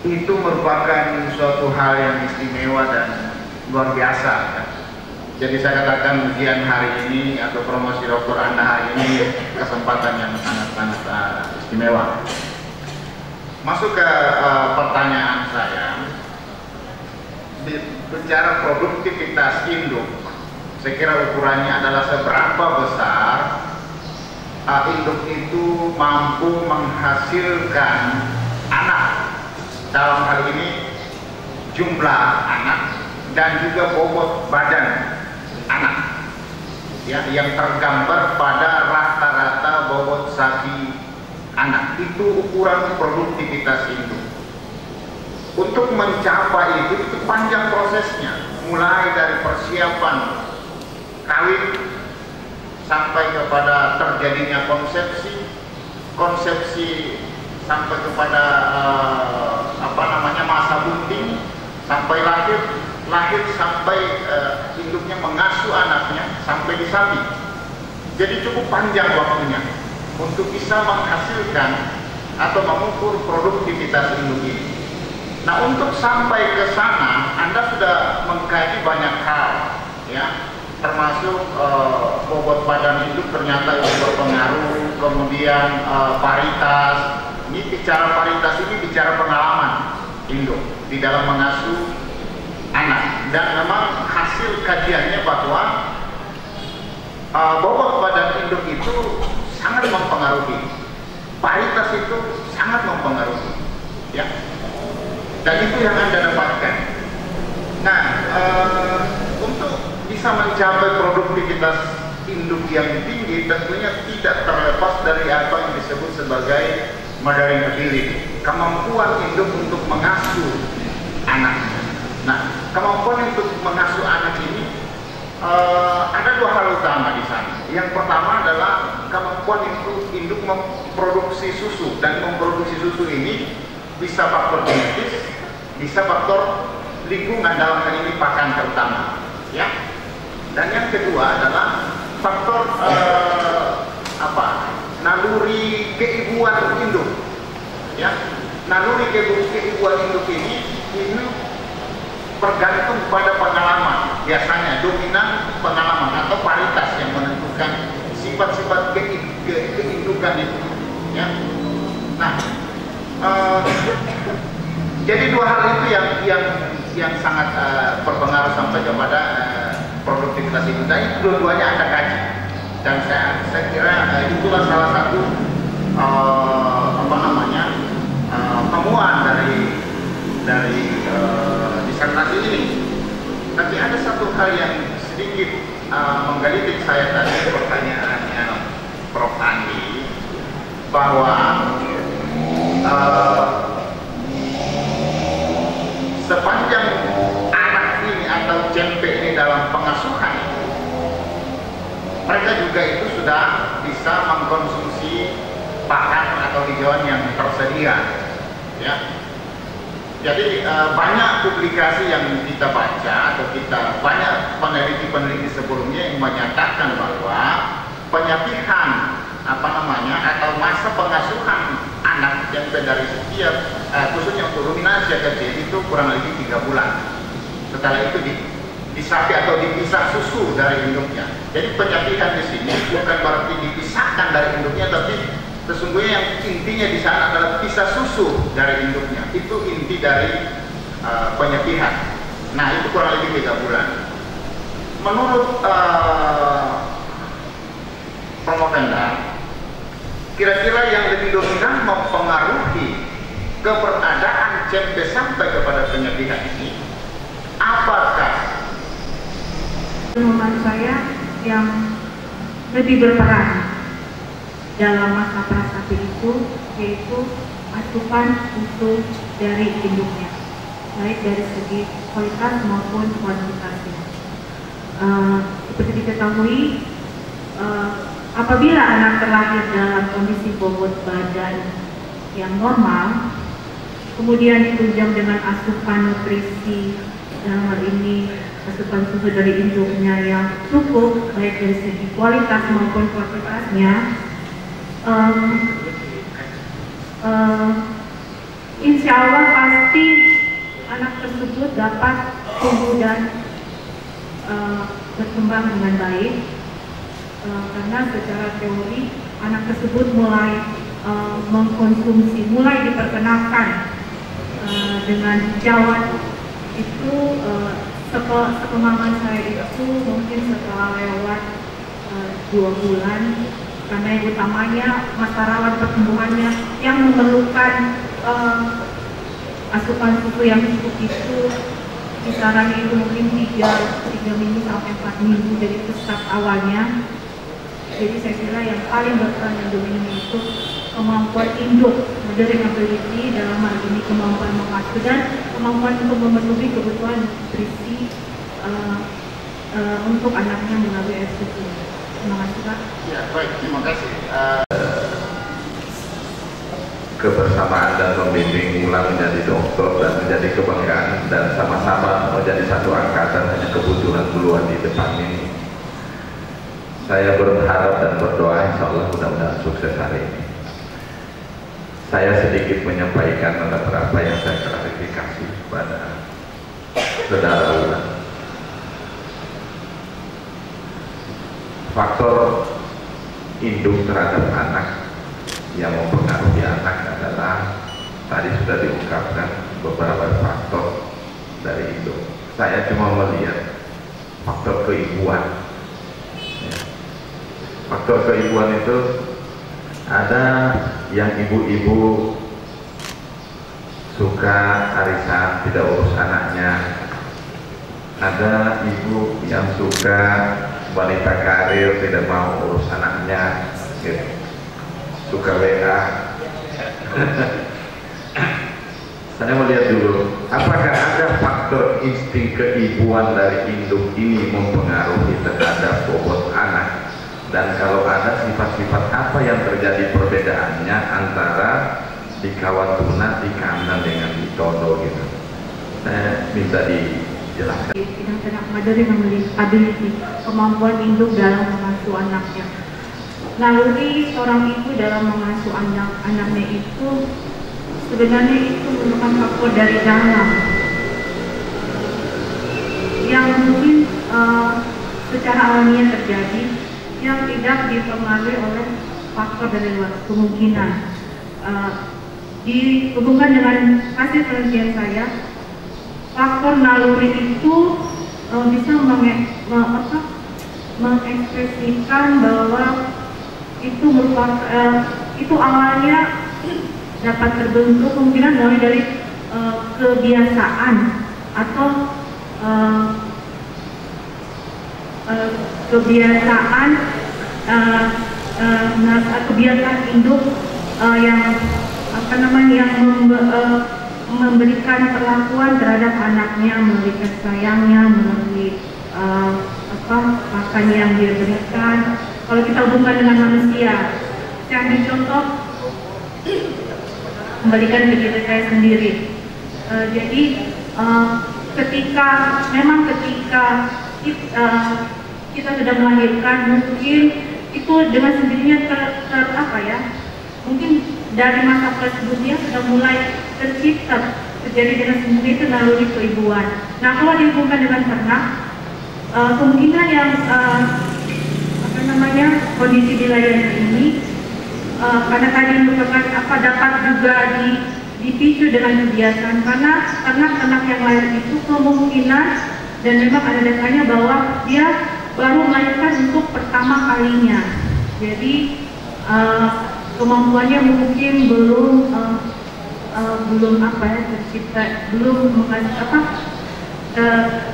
itu merupakan suatu hal yang istimewa dan luar biasa. Kan? Jadi saya katakan ujian hari ini atau promosi doktor Anda hari ini kesempatan yang sangat-sangat istimewa. Masuk ke pertanyaan saya, bicara produktivitas induk, saya kira ukurannya adalah seberapa besar induk itu mampu menghasilkan anak, dalam hal ini jumlah anak dan juga bobot badan anak, ya, yang tergambar pada rata-rata bobot sapi anak. Itu ukuran produktivitas induk. Untuk mencapai itu panjang prosesnya, mulai dari persiapan kawin sampai kepada terjadinya konsepsi sampai kepada masa bunting, sampai lahir sampai induknya mengasuh anaknya sampai disapi. Jadi cukup panjang waktunya untuk bisa menghasilkan atau mengukur produktivitas induk ini. Nah, untuk sampai ke sana Anda sudah mengkaji banyak hal, ya, termasuk bobot badan induk ternyata itu berpengaruh, kemudian paritas. Ini bicara paritas, ini bicara pengalaman induk di dalam mengasuh anak, dan memang hasil kajiannya bahwa bobot badan induk itu sangat mempengaruhi, paritas itu sangat mempengaruhi, ya, dan itu yang Anda dapatkan. Nah, untuk bisa mencapai produktivitas induk yang tinggi tentunya tidak terlepas dari apa yang disebut sebagai mothering ability, kemampuan induk untuk mengasuh anak. Nah, kemampuan untuk mengasuh anak ini ada dua hal utama di sana. Yang pertama adalah kemampuan induk memproduksi susu, dan memproduksi susu ini bisa faktor genetis, bisa faktor lingkungan, dalam hal ini pakan terutama, ya. Dan yang kedua adalah faktor naluri keibuan induk, ya. Naluri keibuan induk ini bergantung pada pengalaman, biasanya dominan pengalaman atau paritas yang menentukan sifat-sifat keindukan itu, ya. Nah, jadi dua hal itu yang sangat berpengaruh sampai kepada produktivitas itu. Dan dua-duanya Anda kaji, dan saya kira itulah salah satu temuan dari disertasi ini. Tapi ada satu hal yang sedikit menggelitik saya tadi, pertanyaannya Prof. Andi, bahwa sepanjang anak ini atau CMP ini dalam pengasuhan, mereka juga itu sudah bisa mengkonsumsi pakan atau hijauan yang tersedia, ya. Jadi banyak publikasi yang kita baca atau kita banyak peneliti sebelumnya yang menyatakan bahwa penyapihan atau masa pengasuhan anak yang dari setiap khususnya untuk ruminansia kecil itu kurang lebih 3 bulan. Setelah itu disapi atau dipisah susu dari induknya. Jadi penyapihan di sini bukan berarti dipisahkan dari induknya, tapi sesungguhnya yang intinya di sana adalah pisah susu dari induknya. Itu inti dari penyapihan. Nah, itu kurang lebih 3 bulan. Menurut Prof. Endar, kira-kira yang lebih dominan mempengaruhi keberadaan CMP sampai kepada penyapihan ini, apakah menurut saya yang lebih berperan dalam masa prasapi itu yaitu asupan susu dari induknya, baik dari segi kualitas maupun kuantitasnya. Seperti diketahui, apabila anak terlahir dalam kondisi bobot badan yang normal, kemudian ditunjang dengan asupan nutrisi, dalam hal ini asupan susu dari induknya yang cukup, baik dari segi kualitas maupun kuantitasnya, insya Allah pasti dapat tumbuh dan berkembang dengan baik, karena secara teori anak tersebut mulai mengkonsumsi, mulai diperkenalkan dengan jawat itu. Sepemahaman saya itu mungkin setelah lewat 2 bulan, karena yang utamanya masa rawat pertumbuhannya yang memerlukan asupan susu yang cukup itu kisarannya itu mungkin 3 minggu sampai 4 minggu dari start awalnya. Jadi saya kira yang paling berperan yang dominan itu kemampuan induk, mothering ability, dalam hal ini kemampuan mengasuh dan kemampuan untuk memenuhi kebutuhan nutrisi untuk anaknya melalui air susu. Terima kasih Pak. Ya, baik, terima kasih. Kebersamaan dan membimbing Mula menjadi dokter dan menjadi kebanggaan dan sama-sama menjadi satu angkatan hanya kebutuhan duluan di depan ini. Saya berharap dan berdoa insya Allah mudah-mudahan sukses hari ini. Saya sedikit menyampaikan beberapa yang saya klarifikasi kepada saudara Ulan. Faktor induk terhadap anak yang mempengaruhi anak adalah tadi sudah diungkapkan beberapa faktor dari induk. Saya cuma melihat faktor keibuan. Faktor keibuan itu ada yang ibu-ibu suka arisan tidak urus anaknya, ada ibu yang suka wanita karir tidak mau urus anaknya, suka WA. Saya melihat dulu apakah ada faktor insting keibuan dari induk ini mempengaruhi terhadap bobot anak. Dan kalau ada sifat-sifat apa yang terjadi perbedaannya antara di kawan tuna, di kanan dengan di tondo gitu. Saya minta dijelaskan. Tindak-tindak mothering ability, kemampuan induk dalam mengasuh anaknya. Naluri seorang ibu dalam mengasuh anaknya itu sebenarnya itu merupakan faktor dari dalam yang mungkin secara alamiah terjadi, yang tidak dipengaruhi oleh faktor dari luar. Kemungkinan dihubungkan dengan hasil penelitian saya, faktor naluri itu bisa mengekspresikan bahwa itu merupakan itu awalnya dapat terbentuk kemungkinan mulai dari kebiasaan atau kebiasaan induk yang memberikan perlakuan terhadap anaknya, memberikan sayangnya, melalui makan yang dia berikan. Kalau kita hubungkan dengan manusia, saya ambil contoh kembalikan ke diri saya sendiri. Jadi ketika kita sudah melahirkan, mungkin itu dengan sendirinya mungkin dari masa tersebutnya sudah mulai tercipta terjadi dengan sendiri itu naluri keibuan. Nah, kalau dihubungkan dengan ternak, kemungkinan yang kondisi di layar ini karena tadi merupakan dapat juga dipicu dengan kebiasaan, karena ternak yang lahir itu kemungkinan dan memang ada datanya bahwa dia baru melahirkan untuk pertama kalinya. Jadi kemampuannya mungkin belum tercipta,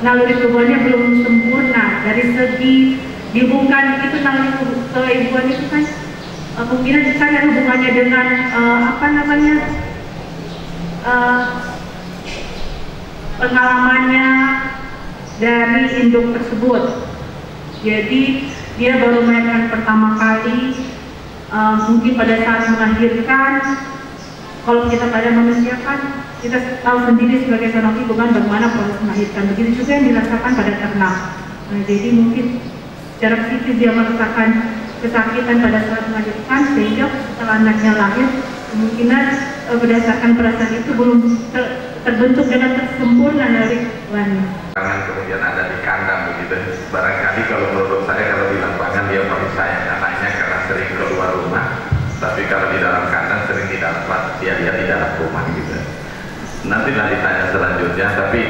naluri keibuannya belum sempurna. Dari segi dihubungkan itu naluri keibuan itu kan kemungkinan kan ada hubungannya dengan pengalamannya dari induk tersebut. Jadi dia baru melahirkan pertama kali, mungkin pada saat melahirkan. Kalau kita pada manusia kan kita tahu sendiri sebagai seorang ibu kan bagaimana proses melahirkan. Begitu juga yang dirasakan pada ternak. Nah, jadi mungkin secara psikis dia merasakan kesakitan pada saat melahirkan, sehingga setelah anaknya lahir kemungkinan berdasarkan perasaan itu belum terbentuk dengan sempurna dari langit. Kemudian ada di kandang begitu. Barangkali kalau menurut saya kalau di lapangan dia masih sayang anaknya karena sering keluar rumah, tapi kalau di dalam kandang sering di dalam dia di dalam rumah gitu. Nanti ditanya selanjutnya, tapi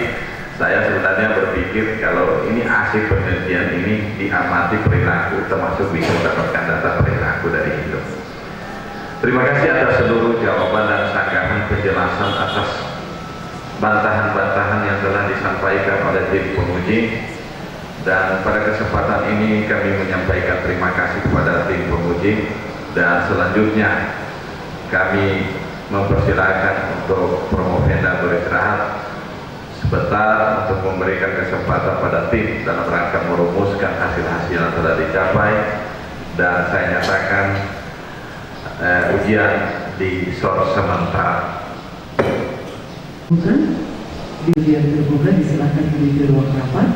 saya sebenarnya berpikir kalau ini hasil penelitian ini diamati perilaku, termasuk bisa mendapatkan data perilaku dari hidup. Terima kasih atas seluruh jawaban dan sanggahan penjelasan atas bantahan-bantahan yang telah disampaikan oleh tim penguji, dan pada kesempatan ini kami menyampaikan terima kasih kepada tim penguji, dan selanjutnya kami mempersilahkan untuk Promovenda beristirahat sebentar untuk memberikan kesempatan pada tim dalam rangka merumuskan hasil-hasil yang telah dicapai, dan saya nyatakan ujian di SOR sementara. Bukan, di ujian terbuka disilakan menuju ruang rapat.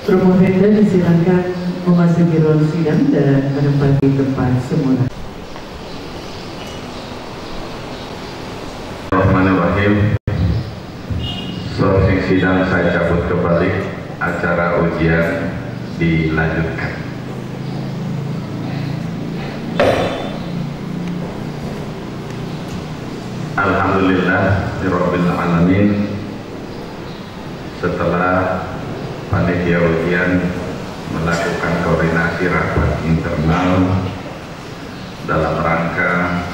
Promovenda disilakan memasuki ruang sidang dan menempati tempat semula. Bismillahirrahmanirrahim. Selesai sidang saya cabut kembali, acara ujian dilanjutkan. Alhamdulillah Rabbil Alamin. Setelah panitia ujian melakukan koordinasi rapat internal dalam rangka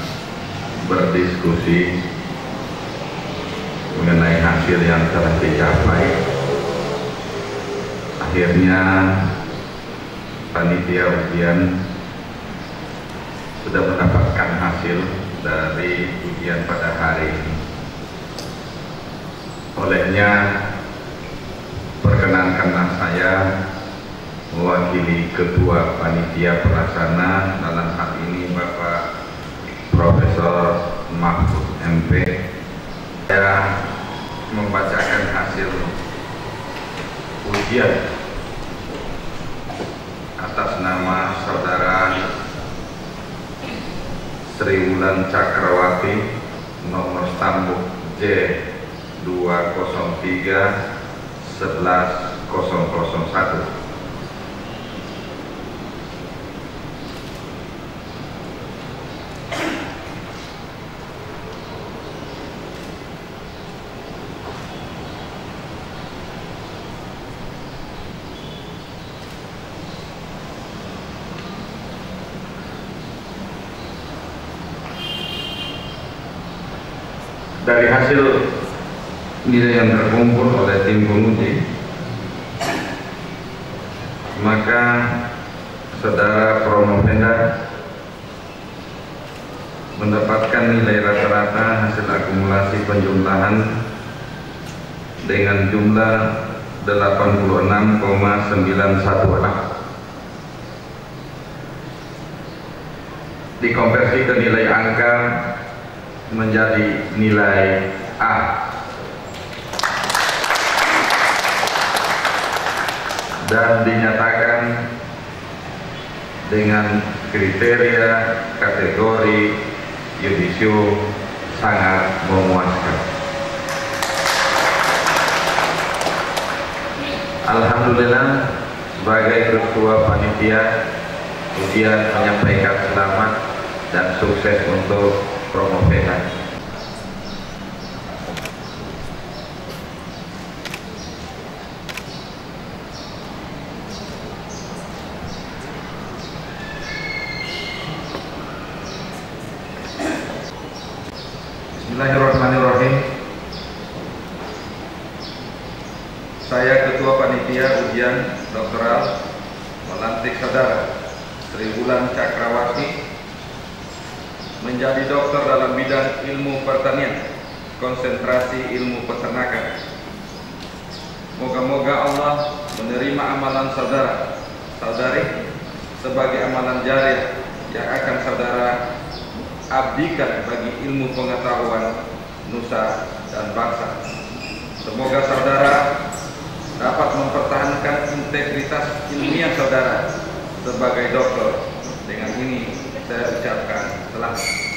berdiskusi mengenai hasil yang telah dicapai, akhirnya panitia ujian sudah mendapatkan hasil dari ujian pada hari ini. Olehnya perkenankanlah saya mewakili Ketua Panitia Pelaksana, dalam hal ini Bapak Profesor Mahfud MP, saya membacakan hasil ujian atas nama saudara Sri Wulan Cakrawati, nomor stambuk J203-11001. Dari hasil nilai yang terkumpul oleh tim penguji, maka saudara Promovenda mendapatkan nilai rata-rata hasil akumulasi penjumlahan dengan jumlah 86,916. Dikonversi ke nilai angka menjadi nilai A, dan dinyatakan dengan kriteria kategori yudisio sangat memuaskan. Alhamdulillah, sebagai Ketua Panitia ujian menyampaikan selamat dan sukses untuk Promovenda. Bismillahirrahmanirrahim. Saya Ketua Panitia Ujian Doktoral melantik saudara Sri Wulan Cakrawati menjadi dokter dalam bidang ilmu pertanian, konsentrasi ilmu peternakan. Moga-moga Allah menerima amalan saudari sebagai amalan jariah yang akan saudara abdikan bagi ilmu pengetahuan nusa dan bangsa. Semoga saudara dapat mempertahankan integritas ilmiah saudara sebagai dokter. Dengan ini saya ucapkan selamat.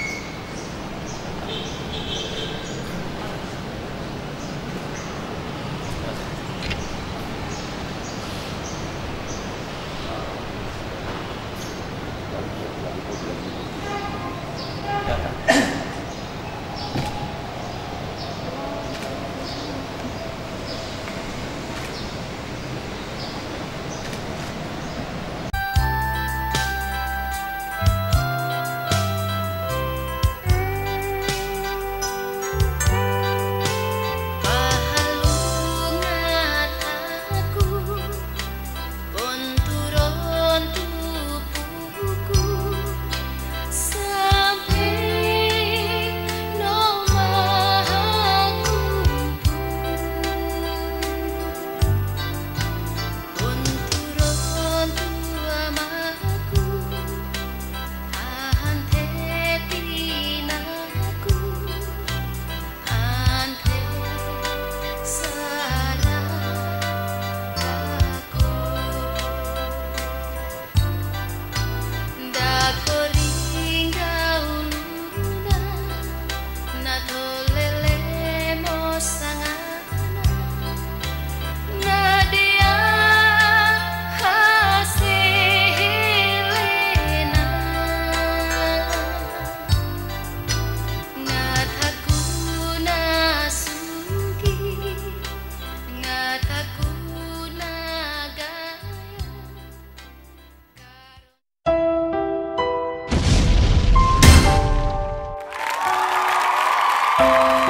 Thank you.